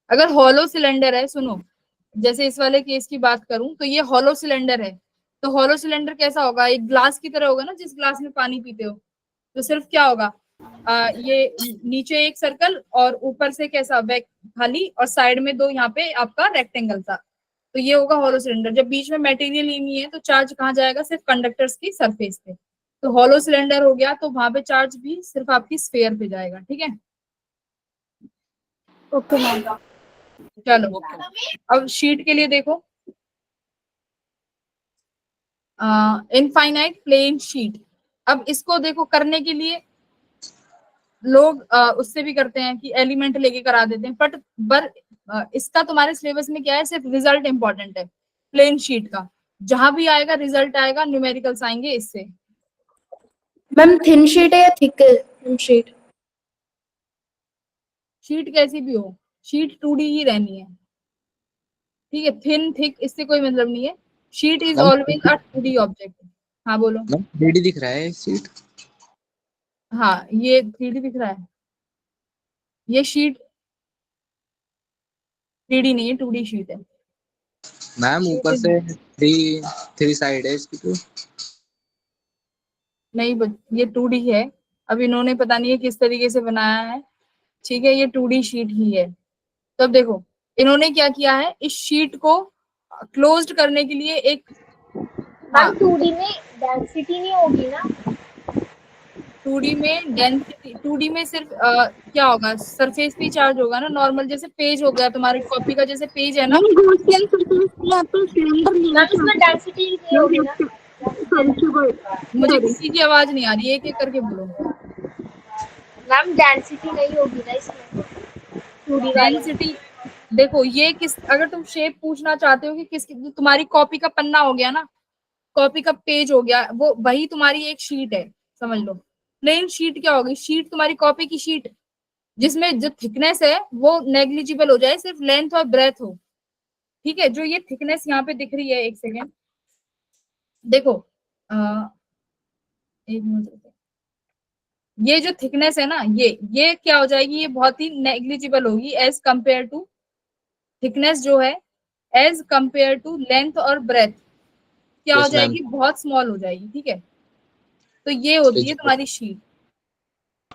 अगर हॉलो सिलेंडर है, सुनो जैसे इस वाले केस की बात करूं तो ये हॉलो सिलेंडर है, तो हॉलो सिलेंडर कैसा होगा, एक ग्लास की तरह होगा ना, जिस ग्लास में पानी पीते हो, तो सिर्फ क्या होगा, ये नीचे एक सर्कल और ऊपर से कैसा वैक खाली, और साइड में 2 यहाँ पे आपका रेक्टेंगल था, तो ये होगा हॉलो सिलेंडर। जब बीच में मटेरियल ही नहीं है तो चार्ज कहाँ जाएगा, सिर्फ कंडक्टर्स की सरफेस पे, तो हॉलो सिलेंडर हो गया, तो वहां पे चार्ज भी सिर्फ आपकी स्फेयर पे जाएगा, ठीक है। Okay ma'am. चलो अब शीट के लिए देखो, इनफाइनाइट प्लेन शीट। अब इसको देखो करने के लिए लोग उससे भी करते हैं कि एलिमेंट लेके करा देते हैं, बट इसका तुम्हारे सिलेबस में क्या है, सिर्फ रिजल्ट इंपॉर्टेंट है प्लेन शीट का, जहां भी आएगा रिजल्ट आएगा, न्यूमेरिकल्स आएंगे इससे। मैम थिन शीट है या थिक शीट? शीट कैसी भी हो, शीट 2D ही रहनी है, ठीक है, थिन थिक इससे कोई मतलब नहीं है, sheet is always a 2D object. हाँ बोलो। 3D दिख रहा है सीट। हाँ ये 3D दिख रहा है, ये शीट 3D नहीं है, 2D शीट है। मैम ऊपर से थ्री साइड है इसकी तो। नहीं ये 2D है, अब इन्होंने पता नहीं है किस तरीके से बनाया है, ठीक है, ये 2D शीट ही है। तो अब देखो इन्होंने क्या किया है, इस शीट को क्लोज्ड करने के लिए एक, मैम 2D में डेंसिटी नहीं होगी ना? 2D में डेंसिटी, 2D में सिर्फ क्या होगा, सरफेस पे चार्ज होगा ना, नॉर्मल जैसे पेज हो गया तुम्हारी कॉपी का, जैसे पेज है ना, गॉसियन सरफेस यहाँ पे सिलेंडर मैम इसमें डेंसिटी नहीं होगी ना? मुझे किसी की आवाज नहीं आ रही है, एक एक करके बोलो। मैम डेंसिटी नहीं होगी ना इसमें 2D वाले में? डेंसिटी देखो, ये किस, अगर तुम शेप पूछना चाहते हो कि किस, तुम्हारी कॉपी का पन्ना हो गया ना, कॉपी का पेज हो गया, वो वही तुम्हारी एक शीट है, समझ लो। प्लेन शीट क्या होगी, शीट तुम्हारी कॉपी की शीट, जिसमें जो थिकनेस है वो नेग्लिजिबल हो जाए, सिर्फ लेंथ और ब्रेथ हो, ठीक है। जो ये थिकनेस यहाँ पे दिख रही है, एक सेकेंड देखो, एक मिनट रुको। ये जो थिकनेस है ना, ये क्या हो जाएगी, ये बहुत ही नेग्लिजिबल होगी एज कंपेयर टू, थिकनेस जो है एज कंपेयर टू लेंथ और ब्रेथ क्या हो Yes, ma'am. जाएगी, बहुत स्मॉल हो जाएगी, ठीक है। तो ये होती है तुम्हारी शीट,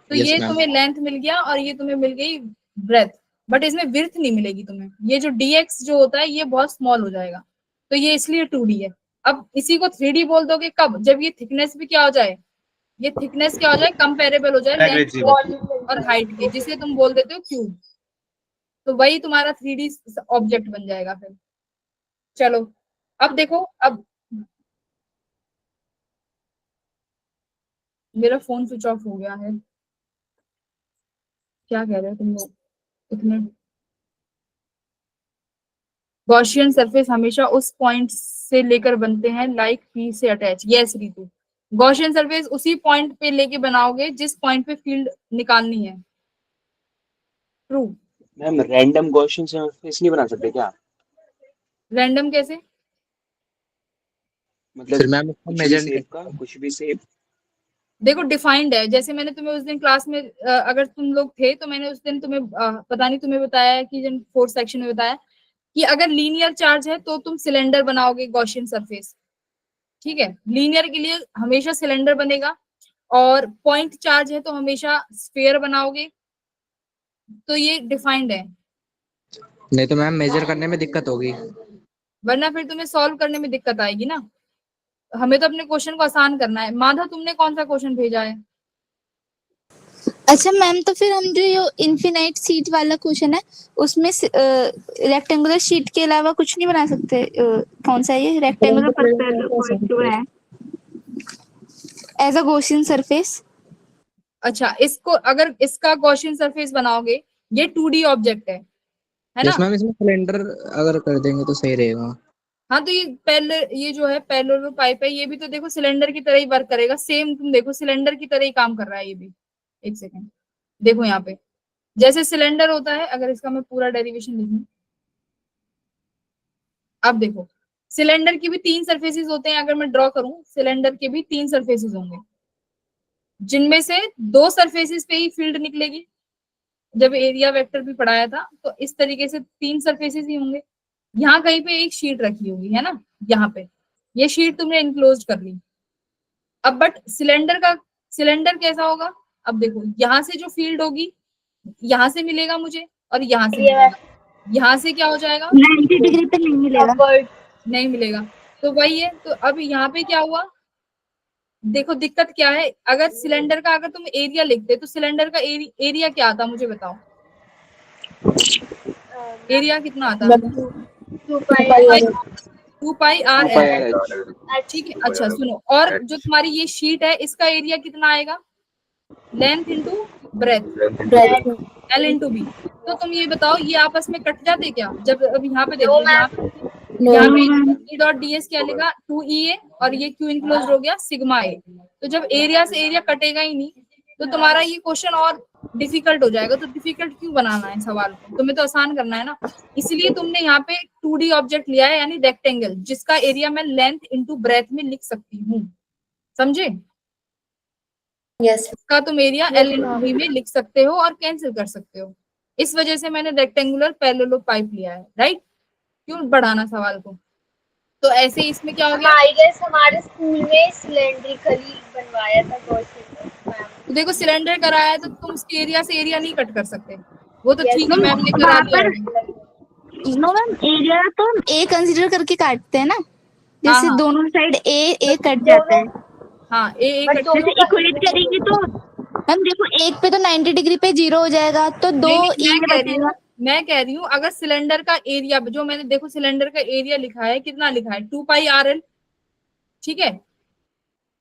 तो Yes, ये ma'am. तुम्हें लेंथ मिल गया और ये तुम्हें मिल गई ब्रेथ, बट इसमें विड्थ नहीं मिलेगी तुम्हें, ये जो dx जो होता है ये बहुत स्मॉल हो जाएगा, तो ये इसलिए 2D है। अब इसी को 3D बोल दोगे कब, जब ये थिकनेस भी क्या हो जाए, ये थिकनेस क्या हो जाए, कंपेरेबल हो जाए लेंथ और हाइट के, जिसे तुम बोल देते हो क्यूब, तो वही तुम्हारा 3D ऑब्जेक्ट बन जाएगा फिर। चलो अब देखो, अब मेरा फोन स्विच ऑफ हो गया है, क्या कह रहे हो तुम लोग इतने। गॉसियन सरफेस हमेशा उस पॉइंट से लेकर बनते हैं लाइक पी से attach. Yes Ritu, Gaussian surface उसी पॉइंट पे लेके बनाओगे जिस पॉइंट पे फील्ड निकालनी है। True. Ma'am random Gaussian surface नहीं बना सकते क्या? रैंडम कैसे? फिर मतलब मैम उसको मेजर कुछ भी सेव। देखो डिफाइंड है, जैसे मैंने तुम्हें उस दिन क्लास में अगर तुम लोग थे तो मैंने उस दिन तुम्हें पता नहीं तुम्हें बताया है कि जन फोर्थ सेक्शन में बताया कि अगर लीनियर चार्ज है तो तुम सिलेंडर बनाओगे गॉसियन सरफेस। ठीक है, लीनियर के लिए हमेशा सिलेंडर बनेगा, और पॉइंट चार्ज है तो हमेशा स्फीयर बनाओगे। तो ये डिफाइंड है, नहीं तो मैम मेजर करने में दिक्कत होगी। वरना फिर तुम्हें सॉल्व करने में दिक्कत आएगी ना। हमें तो अपने क्वेश्चन को आसान करना है। माधा, तुमने कौन सा क्वेश्चन भेजा है? अच्छा मैम, तो फिर हम जो ये इन्फिनाइट शीट वाला क्वेश्चन है उसमें रेक्टेंगुलर शीट के अलावा कुछ नहीं बना सकते? कौन सा ये रेक्टेंगुलर पर है एज अ गॉसियन सरफेस? अच्छा, इसको अगर इसका गॉसियन सरफेस बनाओगे, ये 2D ऑब्जेक्ट है ना? यस मैम, इसमें सिलेंडर अगर कर देंगे तो सही रहेगा। हाँ, तो ये जो है पैरेलल पाइप है, ये भी तो देखो सिलेंडर की तरह ही वर्क करेगा। सेम तुम देखो सिलेंडर की तरह ही काम कर रहा है ये भी। एक सेकेंड देखो, यहाँ पे जैसे सिलेंडर होता है, अगर इसका मैं पूरा डेरिवेशन लिखूं, अब देखो सिलेंडर की भी 3 सरफेसेस होते हैं। अगर मैं ड्रॉ करूं, सिलेंडर के भी 3 सरफेसेस होंगे, जिनमें से 2 सरफेसेस पे ही फील्ड निकलेगी। जब एरिया वेक्टर भी पढ़ाया था तो इस तरीके से 3 सरफेसेस ही होंगे। यहाँ कहीं पे एक शीट रखी होगी, है ना? यहाँ पे ये शीट तुमने इनक्लोज कर ली। अब बट सिलेंडर कैसा होगा? अब देखो, यहाँ से जो फील्ड होगी यहाँ से मिलेगा मुझे, और यहाँ से मिलेगा। यहाँ से क्या हो जाएगा? 90 डिग्री पे नहीं मिलेगा। नहीं मिलेगा। तो वही है। तो अब यहाँ पे क्या हुआ, देखो दिक्कत क्या है। अगर सिलेंडर का अगर तुम एरिया लिखते तो सिलेंडर का एरिया क्या आता, मुझे बताओ। एरिया कितना आता? 2πr। ठीक है, अच्छा सुनो, और जो तुम्हारी ये शीट है इसका एरिया कितना आएगा? Length into breadth, L into B. तो तुम ये बताओ, ये आपस में कट जाते क्या? जब अब यहाँ पे देखो, यहाँ पे E डॉट ds क्या लिखा? 2EA, और ये क्यू इनक्लोज हो गया सिग्मा ए। तो जब एरिया से एरिया कटेगा ही नहीं तो तुम्हारा ये क्वेश्चन और डिफिकल्ट हो जाएगा। तो डिफिकल्ट क्यों बनाना है सवाल को? तुम्हें तो आसान करना है ना। इसलिए तुमने यहाँ पे 2D ऑब्जेक्ट लिया है, यानी रेक्टेंगल, जिसका एरिया मैं लेंथ इंटू ब्रेथ में लिख सकती हूँ। समझे? यस। इसका तुम एरिया L इंटू बी में लिख सकते हो और कैंसिल कर सकते हो। इस वजह से मैंने रेक्टेंगुलर पैरेलल पाइप लिया है, राइट? क्यों बढ़ाना सवाल को? तो ऐसे ही इसमें क्या हो गया? आई गेस हमारे स्कूल में सिलेंड्रिकली बनवाया था गॉसियन। तो देखो सिलेंडर कराया है तो तुम उसके एरिया से एरिया नहीं कट कर सकते। वो तो ठीक है, मैम ने करा दिया। नो मैम, एरिया तो हम ए कंसीडर करके काटते हैं ना, जैसे हाँ। दोनों साइड ए कट जाता है। हाँ, ए कट जैसे इक्वेट करेंगे तो हम देखो, एक पे तो 90 डिग्री पे 0 हो जाएगा, तो 2 मैं कह रही हूँ अगर सिलेंडर का एरिया, जो मैंने देखो सिलेंडर का एरिया लिखा है, कितना लिखा है? 2πrl। ठीक है,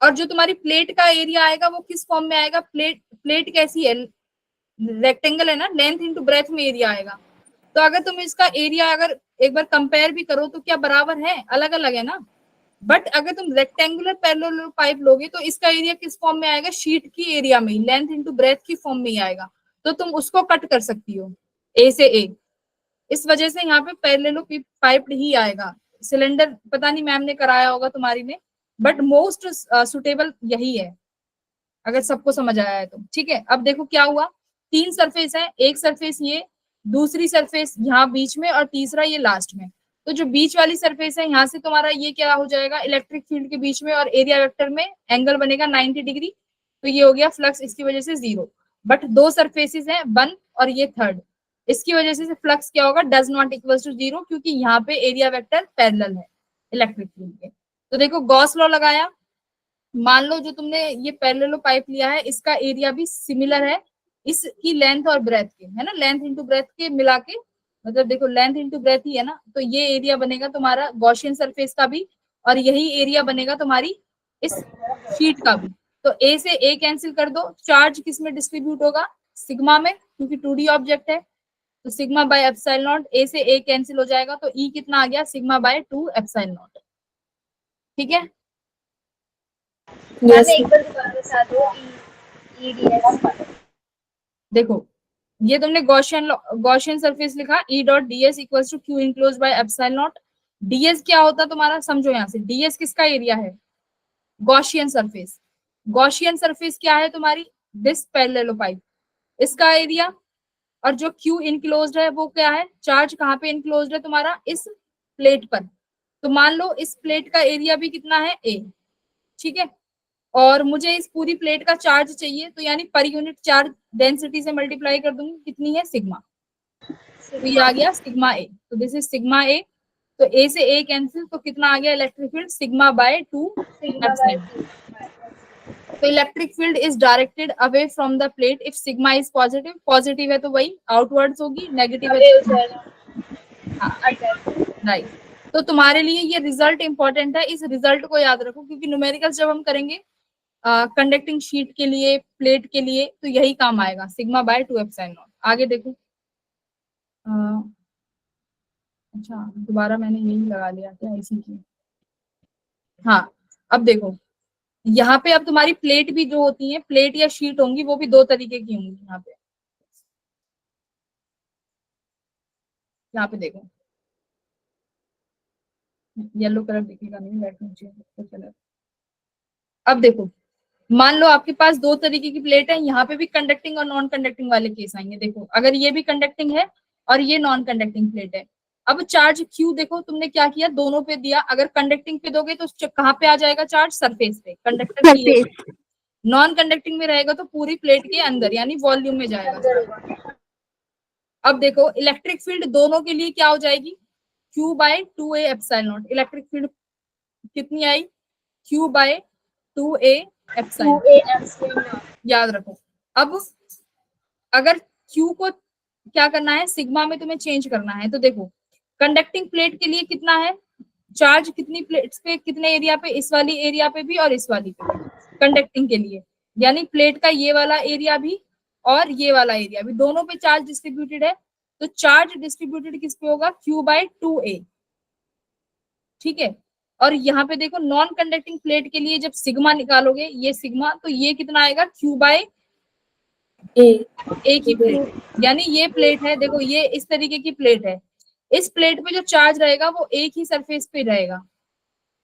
और जो तुम्हारी प्लेट का एरिया आएगा वो किस फॉर्म में आएगा? प्लेट कैसी है? रेक्टेंगल है ना, लेंथ इंटू ब्रेथ में एरिया आएगा। तो अगर तुम इसका एरिया अगर एक बार कंपेयर भी करो तो क्या बराबर है? अलग अलग है ना। बट अगर तुम रेक्टेंगुलर पैरेलल पाइप लोगे तो इसका एरिया किस फॉर्म में आएगा? शीट की एरिया में, लेंथ इंटू ब्रेथ की फॉर्म में ही आएगा। तो तुम उसको कट कर सकती हो ए से ए। इस वजह से यहाँ पे पैरेलल पाइप ही आएगा। सिलेंडर पता नहीं मैम ने कराया होगा तुम्हारी ने, बट मोस्ट सुटेबल यही है, अगर सबको समझ आया है तो। ठीक है, अब देखो क्या हुआ। 3 सरफेस है, एक सरफेस ये, दूसरी सरफेस यहाँ बीच में, और तीसरा ये लास्ट में। तो जो बीच वाली सरफेस है, यहाँ से तुम्हारा ये क्या हो जाएगा? इलेक्ट्रिक फील्ड के बीच में और एरिया वेक्टर में एंगल बनेगा 90 डिग्री। तो ये हो गया फ्लक्स, इसकी वजह से 0। बट 2 सरफेसेस है, 1 और ये 3rd, इसकी वजह से फ्लक्स क्या होगा? डज नॉट इक्वल टू 0, क्योंकि यहाँ पे एरिया वेक्टर पैरेलल है इलेक्ट्रिक फील्ड के। तो देखो गॉस लॉ लगाया, मान लो जो तुमने ये पैरेलल पाइप लिया है इसका एरिया भी सिमिलर है इसकी लेंथ और ब्रेथ के, है ना? लेंथ इंटू ब्रेथ के मिला के मतलब देखो लेंथ इंटू ब्रेथ ही है ना, तो ये एरिया बनेगा तुम्हारा गॉसियन सरफेस का भी, और यही एरिया बनेगा तुम्हारी इस शीट का भी। तो ए से ए कैंसिल कर दो, चार्ज किस में डिस्ट्रीब्यूट होगा, सिग्मा में, क्योंकि 2D ऑब्जेक्ट है, तो सिग्मा बाय एप्सिलॉन नॉट, ए से ए कैंसिल हो जाएगा, तो ई कितना आ गया, सिग्मा बाय 2 एप्सिलॉन नॉट। ठीक है, मैम एक बार दोबारा बता दो ई डी एस। देखो ये तुमने गॉसियन सरफेस लिखा, E dot D S equals to Q enclose by epsilon naught. DS क्या होता है तुम्हारा, समझो यहाँ से, डीएस किसका एरिया है, गॉसियन सरफेस। गॉसियन सरफेस क्या है तुम्हारी, दिस पैरेललोपाइड, इसका एरिया, और जो क्यू इनक्लोज्ड है वो क्या है, चार्ज कहाँ पे इनक्लोज्ड है तुम्हारा, इस प्लेट पर। तो मान लो इस प्लेट का एरिया भी कितना है, ए, ठीक है, और मुझे इस पूरी प्लेट का चार्ज चाहिए, तो यानी पर यूनिट चार्ज डेंसिटी से मल्टीप्लाई कर दूंगी, कितनी है, सिग्मा। तो ये आ गया सिग्मा ए, तो दिस इज सिग्मा ए। तो ए से ए कैंसिल, तो कितना आ गया electric field, sigma by 2 epsilon. तो electric field is directed away from the plate if sigma is positive, positive है तो वही आउटवर्ड्स होगी, नेगेटिव है तो राइट। तो तुम्हारे लिए ये रिजल्ट इंपॉर्टेंट है, इस रिजल्ट को याद रखो, क्योंकि न्यूमेरिकल्स जब हम करेंगे कंडक्टिंग शीट के लिए, प्लेट के लिए, तो यही काम आएगा, सिग्मा बाय 2 एप्सिलॉन नॉट। आगे देखो, अच्छा दोबारा मैंने यही लगा लिया क्या इसी की, हाँ अब देखो यहाँ पे, अब तुम्हारी प्लेट भी जो होती है, प्लेट या शीट होंगी, वो भी दो तरीके की होंगी। यहाँ पे देखो येलो कलर दिखेगा नहीं, रेड नीचे कलर। अब देखो मान लो आपके पास दो तरीके की प्लेट है, यहाँ पे भी कंडक्टिंग और नॉन कंडक्टिंग वाले केस आएंगे। देखो अगर ये भी कंडक्टिंग है और ये नॉन कंडक्टिंग प्लेट है, अब चार्ज क्यू देखो तुमने क्या किया, दोनों पे दिया। अगर कंडक्टिंग पे दोगे तो कहाँ पे आ जाएगा चार्ज, सरफेस पे, कंडक्टर की। नॉन कंडक्टिंग में रहेगा तो पूरी प्लेट के अंदर यानी वॉल्यूम में जाएगा। अब देखो इलेक्ट्रिक फील्ड दोनों के लिए क्या हो जाएगी, Q by 2A epsilon naught. Electric field कितनी आई, Q बाय 2A एप्सिलॉन, याद रखो। अब अगर Q को क्या करना है, सिग्मा में तुम्हें चेंज करना है, तो देखो कंडक्टिंग प्लेट के लिए कितना है चार्ज, कितनी प्लेट्स पे, कितने एरिया पे, इस वाली एरिया पे भी और इस वाली पे भी, कंडक्टिंग के लिए। यानी प्लेट का ये वाला एरिया भी और ये वाला एरिया भी, दोनों पे चार्ज डिस्ट्रीब्यूटेड है। तो चार्ज डिस्ट्रीब्यूटेड किस पे होगा, Q बाय 2A, ठीक है। और यहाँ पे देखो नॉन कंडक्टिंग प्लेट के लिए जब सिग्मा निकालोगे, ये सिग्मा, तो ये कितना आएगा, Q बाय A की प्लेट, यानी ये प्लेट है, देखो ये इस तरीके की प्लेट है, इस प्लेट पे जो चार्ज रहेगा वो एक ही सरफेस पे रहेगा।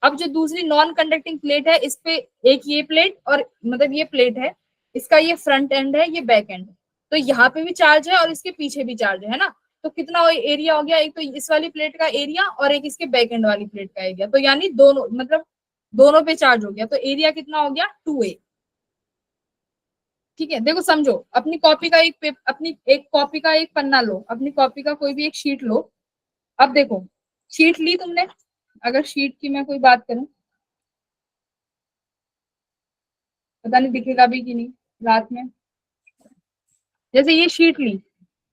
अब जो दूसरी नॉन कंडक्टिंग प्लेट है, इस पे एक ये प्लेट, और मतलब ये प्लेट है, इसका ये फ्रंट एंड है, ये बैक एंड है, तो यहाँ पे भी चार्ज है और इसके पीछे भी चार्ज है ना। तो कितना एरिया हो गया, एक तो इस वाली प्लेट का एरिया और एक इसके बैक एंड वाली प्लेट का एरिया, तो यानी दोनों, मतलब दोनों पे चार्ज हो गया, तो एरिया कितना हो गया, 2A। ठीक है, देखो समझो, अपनी कॉपी का अपनी एक कॉपी का एक पन्ना लो, अपनी कॉपी का कोई भी एक शीट लो। अब देखो शीट ली तुमने, अगर शीट की मैं कोई बात करूं, पता नहीं दिखेगा भी कि नहीं रात में, जैसे ये शीट ली,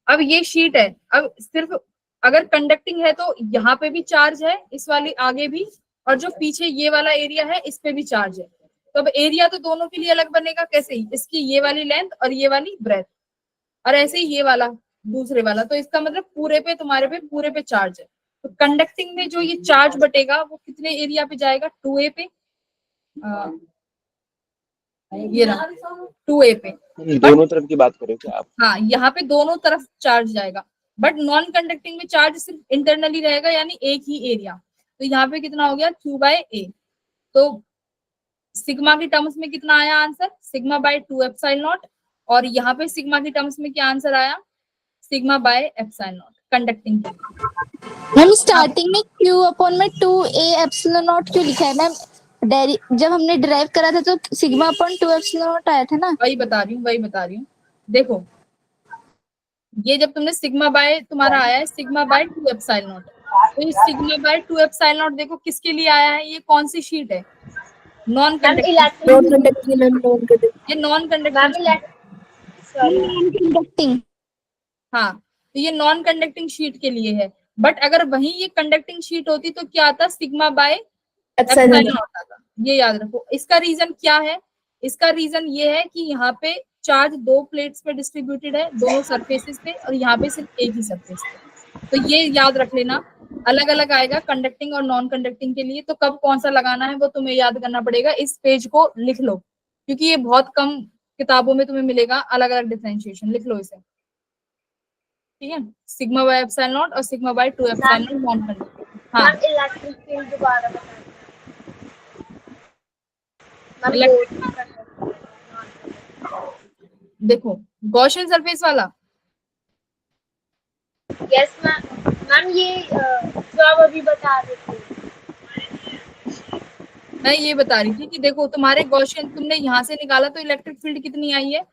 अब ये शीट है, अब सिर्फ अगर कंडक्टिंग है तो यहाँ पे भी चार्ज है, इस वाली आगे भी, और जो पीछे ये वाला एरिया है इस पे भी चार्ज है। तो अब एरिया तो दोनों के लिए अलग बनेगा, कैसे ही, इसकी ये वाली लेंथ और ये वाली ब्रेथ, और ऐसे ही ये वाला दूसरे वाला, तो इसका मतलब पूरे पे तुम्हारे पे पूरे पे चार्ज है। तो कंडक्टिंग में जो ये चार्ज बटेगा वो कितने एरिया पे जाएगा, 2A पे, ये रहा 2A पे। दोनों तरफ की बात करें क्या आप? हाँ, यहाँ पे दोनों तरफ चार्ज जाएगा, बट नॉन कंडक्टिंग में चार्ज सिर्फ इंटरनली रहेगा, यानी एक ही एरिया। तो यहाँ पे कितना हो गया, Q बाय A। तो सिग्मा की टर्म्स में कितना आया answer, sigma by 2 epsilon not, और यहाँ पे सिग्मा की टर्म्स में क्या आंसर आया, sigma bye epsilon not conducting के लिए। मैम स्टार्टिंग में Q अपॉन में 2A एप्सिलॉन नॉट क्यों लिखा है मैम, जब हमने डिराइव करा था तो सिग्मा अपॉन 2 एप्सिलॉन नॉट आया था ना। वही बता रही हूँ। देखो ये जब तुमने सिग्मा बाय तुम्हारा आया है सिग्मा बाय 2 एप्सिलॉन नॉट, तो ये सिग्मा बाय 2 एप्सिलॉन नॉट देखो किसके लिए आया है, ये कौन सी शीट है, नॉन कंडक्टिंग, ये नॉन कंडक्टिंग। कंडक्टिंग, हाँ, तो ये नॉन कंडक्टिंग शीट के लिए है। बट अगर वही ये कंडक्टिंग शीट होती तो क्या आता, सिग्मा बाय एप्सिलॉन नॉट आता। ये याद रखो। इसका रीजन क्या है, इसका रीजन ये है कि यहाँ पे चार्ज दो प्लेट्स पे डिस्ट्रीब्यूटेड है, दोनों सरफेसेस पे, और यहाँ पे सिर्फ एक ही सरफेस पे। तो ये याद रख लेना, अलग अलग आएगा कंडक्टिंग और नॉन कंडक्टिंग के लिए। तो कब कौन सा लगाना है वो तुम्हें याद करना पड़ेगा। इस पेज को लिख लो, क्योंकि ये बहुत कम किताबों में तुम्हें मिलेगा अलग अलग डिफरेंशिएशन। लिख लो इसे, ठीक है। सिग्मा बाय एप्सिलॉन नॉट और sigma by 2 epsilon not non conducting. हाँ, मैम इलेक्ट्रिक फील्ड दोबारा बताइए। देखो गॉसियन सरफेस वाला, यस मैम। मैम ये जो आप अभी बता रहे थे, मैं ये बता रही थी कि देखो तुम्हारे गॉसियन तुमने यहाँ से निकाला तो इलेक्ट्रिक फील्ड कितनी आई है,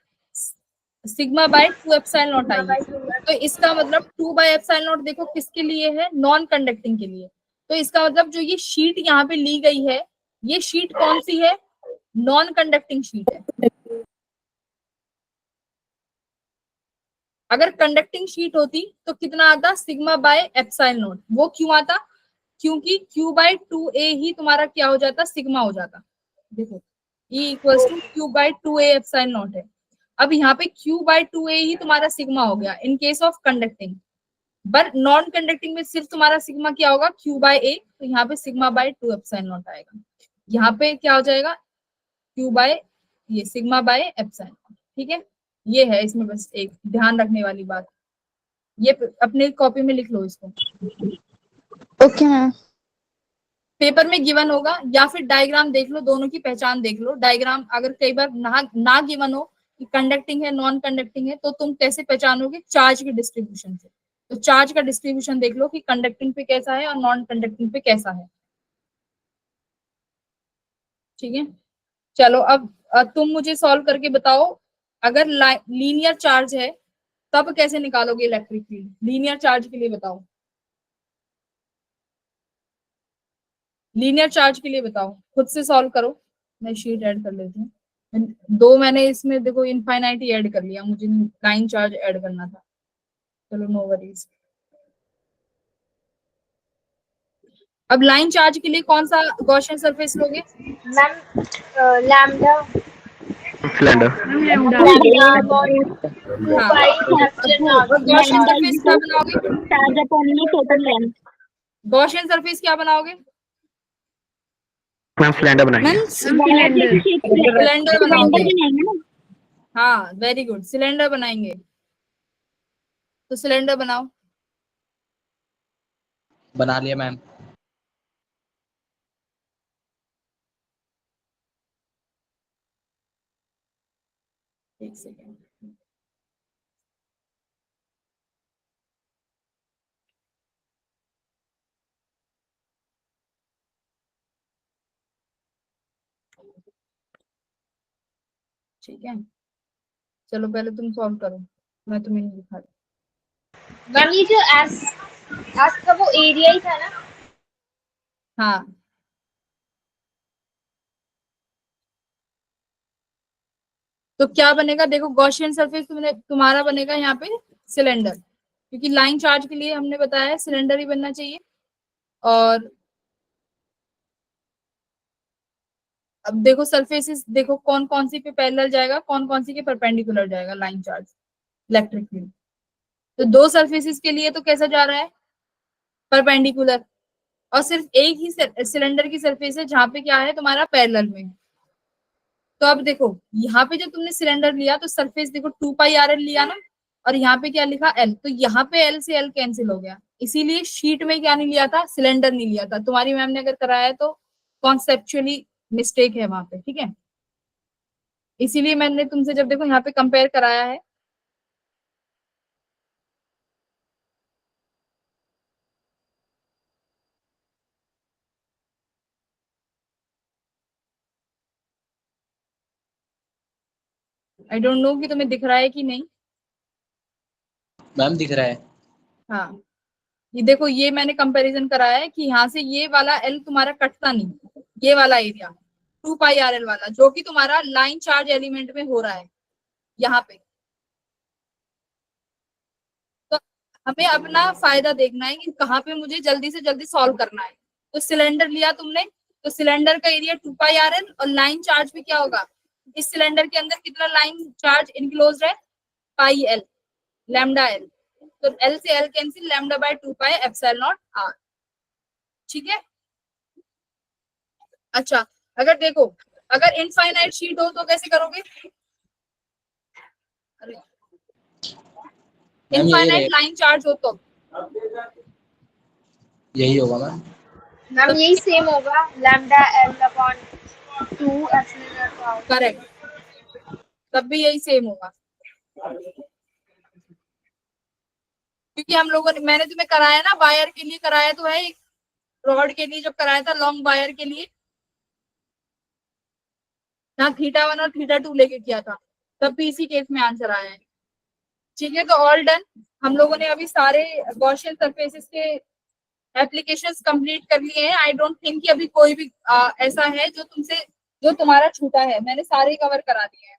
sigma by 2 epsilon not I है। तो इसका मतलब 2 बाय एप्सिलॉन नॉट देखो किसके लिए है, नॉन कंडक्टिंग के लिए। तो इसका मतलब जो ये शीट यहाँ पे ली गई है, ये शीट कौन सी है, नॉन कंडक्टिंग शीट है। अगर कंडक्टिंग शीट होती तो कितना आता, सिग्मा बाय एप्सिलॉन नॉट। वो क्यों आता, क्योंकि Q बाय 2a ही तुम्हारा क्या हो जाता, सिग्मा हो जाता। देखो E equals to Q by 2a epsilon naught है। अब यहाँ पे Q बाय 2a ही तुम्हारा सिग्मा हो गया in case of conducting. But non conducting में सिर्फ तुम्हारा सिग्मा क्या होगा, Q बाय a। तो यहाँ पे सिग्मा बाय 2 एप्सिलॉन नॉट आएगा। यहाँ पे क्या हो जाएगा, Q बाय ये सिग्मा बाय एप्सिलॉन नॉट। ठीक है, ये है इसमें बस एक ध्यान रखने वाली बात। ये अपने कॉपी में लिख लो इसको। Okay ma'am. पेपर में गिवन होगा या फिर डायग्राम देख लो, दोनों की पहचान देख लो। डायग्राम अगर कई बार ना गिवन हो कि कंडक्टिंग है नॉन कंडक्टिंग है, तो तुम कैसे पहचानोगे, चार्ज के डिस्ट्रीब्यूशन से। तो चार्ज का डिस्ट्रीब्यूशन देख लो कि कंडक्टिंग पे कैसा है और नॉन कंडक्टिंग पे कैसा है। ठीक है, चलो अब तुम मुझे सॉल्व करके बताओ, अगर लीनियर चार्ज है तब कैसे निकालोगे इलेक्ट्रिक फील्ड। लीनियर चार्ज के लिए बताओ, लीनियर चार्ज के लिए बताओ, खुद से सॉल्व करो। मैं शीट ऐड कर लेती हूँ। दो मैंने इसमें देखो इनफाइनाइट ही ऐड कर लिया, मुझे लाइन चार्ज ऐड करना था। चलो नो वरीज। अब लाइन चार्ज के लिए कौन सा गॉसियन सरफेस लोगे, ma'am lambda cylinder. Gaussian surface क्या बनाओगे, गॉसियन सरफेस क्या बनाओगे, मैम सिलेंडर बनाएंगे। सिलेंडर बनाओगे। हाँ वेरी गुड, सिलेंडर बनाएंगे। तो सिलेंडर बनाओ। बना लिया मैम। एक सेकेंड, ठीक है। चलो पहले तुम सॉल्व करो, मैं तुम्हें नहीं दिखा रही। मैम ये जो एस था वो एरिया ही था ना। हाँ तो क्या बनेगा, देखो गॉसियन सरफेस तुम्हारा बनेगा यहाँ पे सिलेंडर, क्योंकि लाइन चार्ज के लिए हमने बताया है सिलेंडर ही बनना चाहिए। और अब देखो सरफेसेस देखो कौन कौन सी पे पैरेलल जाएगा, कौन कौन सी के परपेंडिकुलर जाएगा लाइन चार्ज इलेक्ट्रिक फील्ड। तो दो सरफेसेस के लिए तो कैसा जा रहा है, परपेंडिकुलर। और सिर्फ एक ही सिलेंडर की सरफेस है जहां पे क्या है तुम्हारा पैरेलल में। तो अब देखो यहाँ पे जब तुमने सिलेंडर लिया तो सरफेस देखो 2πr लिया ना, और यहाँ पे क्या लिखा l, तो यहाँ पे l से l कैंसिल हो गया। इसीलिए शीट में क्या नहीं लिया था, सिलेंडर नहीं लिया था। तुम्हारी मैम ने अगर कराया है तो कॉन्सेप्चुअली मिस्टेक है वहां पे, ठीक है। इसीलिए मैंने तुमसे जब देखो यहाँ पे कंपेयर कराया है। आई डोंट नो कि तुम्हें दिख रहा है कि नहीं। मैम दिख रहा है। हाँ ये देखो, ये मैंने कंपैरिजन कराया है कि यहाँ से ये वाला L तुम्हारा कटता नहीं, ये वाला एरिया 2πrl वाला जो कि तुम्हारा लाइन चार्ज एलिमेंट में हो रहा है यहाँ पे। तो हमें अपना फायदा देखना है कि कहाँ पे मुझे जल्दी से जल्दी सॉल्व करना है। तो सिलेंडर लिया तुमने, तो सिलेंडर का एरिया 2πr और लाइन चार्ज भी क्या होगा, इस सिलेंडर के अंदर कितना लाइन चार्ज इनक्लोज है, πl लैम्डा l। तो l से l cancel, lambda by 2π epsilon r। ठीक है। अच्छा अगर देखो, अगर इनफाइनाइट शीट हो तो कैसे करोगे, इनफाइनाइट लाइन चार्ज हो तो यही होगा मैम। मैम यही सेम होगा, lambda l upon 2 epsilon r। Correct, तब भी यही सेम होगा, क्योंकि हम लोगों ने, मैंने तुम्हें कराया ना वायर के लिए कराया तो है, रॉड के लिए जब कराया था लॉन्ग वायर के लिए, यहाँ θ1 और θ2 लेके किया था, तब भी इसी केस में आंसर आया है। ठीक है, तो ऑल डन। हम लोगों ने अभी सारे गॉसियन सरफेसेस के एप्लीकेशंस कंप्लीट कर लिए हैं। आई डोंट थिंक कि अभी कोई भी ऐसा है जो तुम्हारा छूटा है, मैंने सारे कवर करा दिए हैं।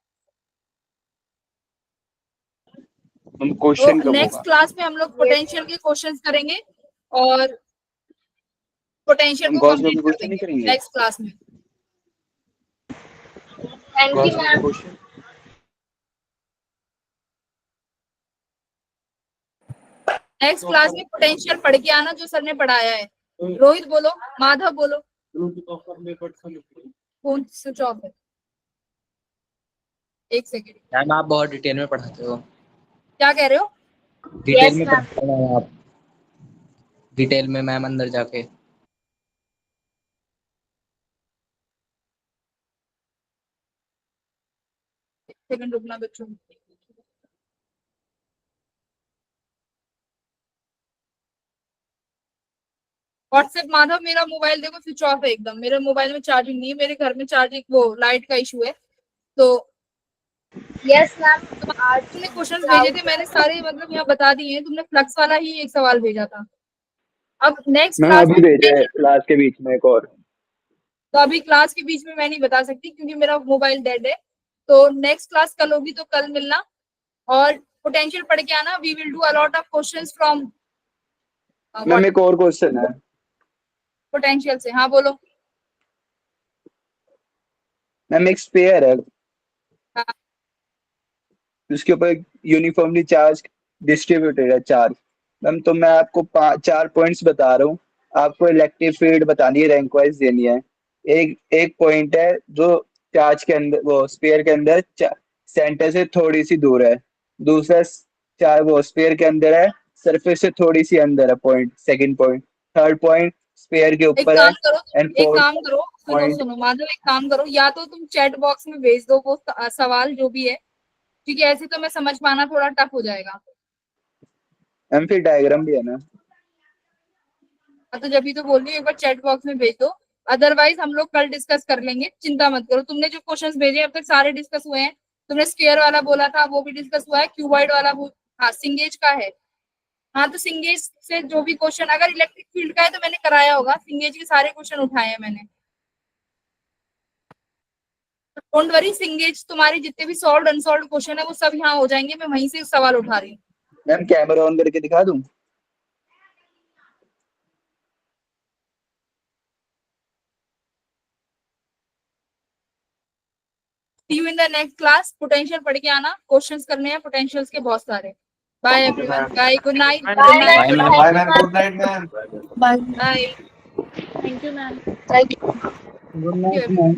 क्वेश्चन तो नेक्स्ट क्लास में हम लोग पोटेंशियल के क्वेश्चंस करेंगे और पोटेंशियल को गॉस लॉ के कंप्लीट कर क्वेश्चन नहीं देंगे करेंगे? नेक्स्ट क्लास में। थैंक गॉस यू लॉ के मैम। क्वेश्चन नेक्स्ट क्लास में पोटेंशियल पढ़ के आना जो सर ने पढ़ाया है। रोहित बोलो, माधव बोलो, फोन स्विच ऑफ है, एक सेकेंड। मैम आप बहुत डिटेल में पढ़ाते हो। क्या कह रहे हो? डिटेल Yes, में ma'am. पढ़ाते हो मैम आप, डिटेल में मैम अंदर जाके। सेकंड रुकना बच्चों। व्हाट्सएप माधव, मेरा मोबाइल देखो स्विच ऑफ है एकदम, मेरे मोबाइल में चार्जिंग नहीं है, मेरे घर में चार्जिंग वो लाइट का इशू है। तो यस मैम। आज तुमने क्वेश्चंस भेजे थे, मैंने सारे मतलब यहाँ बता दिए हैं। तुमने फ्लक्स वाला ही एक सवाल भेजा था। अब नेक्स्ट मैं क्लास अभी में, भेजा है क्लास के बीच में एक और। तो अभी क्लास के बीच में मैं नहीं बता सकती क्योंकि मेरा मोबाइल डेड है। तो नेक्स्ट क्लास कल होगी, तो कल मिलना और पोटेंशियल पढ़ के आना। We will do a lot of questions from ma'am एक और क्वेश्चन है पोटेंशियल से। हाँ बोलो। मैम, एक स्फीयर है हाँ। उसके ऊपर यूनिफॉर्मली चार्ज डिस्ट्रीब्यूटेड है चार्ज। मैम तो मैं आपको 4 पॉइंट्स बता रहा हूँ, आपको इलेक्ट्रिक फील्ड बतानी है, रैंक वाइज देनी है। एक पॉइंट है जो चार्ज के अंदर, वो स्फीयर के अंदर सेंटर से थोड़ी सी दूर है। दूसरा वो स्फीयर के अंदर है, सरफेस से थोड़ी सी अंदर है point, second point. Third point sphere के एक ऊपर है। काम करो, एंड एक फोर्थ काम करो, सुनो पॉइंट। सुनो माधव, एक काम करो, या तो तुम चैट बॉक्स में भेज दो वो सवाल जो भी है, क्योंकि ऐसे तो मैं समझ पाना थोड़ा टफ हो जाएगा। मैम फिर डायग्राम भी है ना। तो जब भी तो बोल रही हूँ, एक बार चैट बॉक्स में भेज दो, अदरवाइज हम लोग कल डिस्कस कर लेंगे, चिंता मत करो। तुमने जो क्वेश्चंस भेजे अब तक सारे डिस्कस हुए हैं। तुमने स्क्वायर वाला बोला था, वो भी डिस्कस हुआ है। क्यूबॉइड वाला हाँ सिंगेज का है। हाँ तो सिंगेज से जो भी क्वेश्चन, अगर इलेक्ट्रिक फील्ड का है तो मैंने कराया होगा, सिंगेज के सारे क्वेश्चन उठाए हैं मैंने। डोंट वरी, सिंगेज तुम्हारे जितने भी सॉल्व अनसॉल्व क्वेश्चन है वो सब यहाँ हो जाएंगे, मैं वहीं से सवाल उठा रही हूँ। मैम कैमरा ऑन करके दिखा दूं? See you in the next class। Potential पढ़ के आना, क्वेश्चंस करने हैं पोटेंशियल्स के बहुत सारे। Bye everyone, bye, good night, good night, bye ma'am, good night ma'am. Bye. Thank you ma'am. Good night ma'am.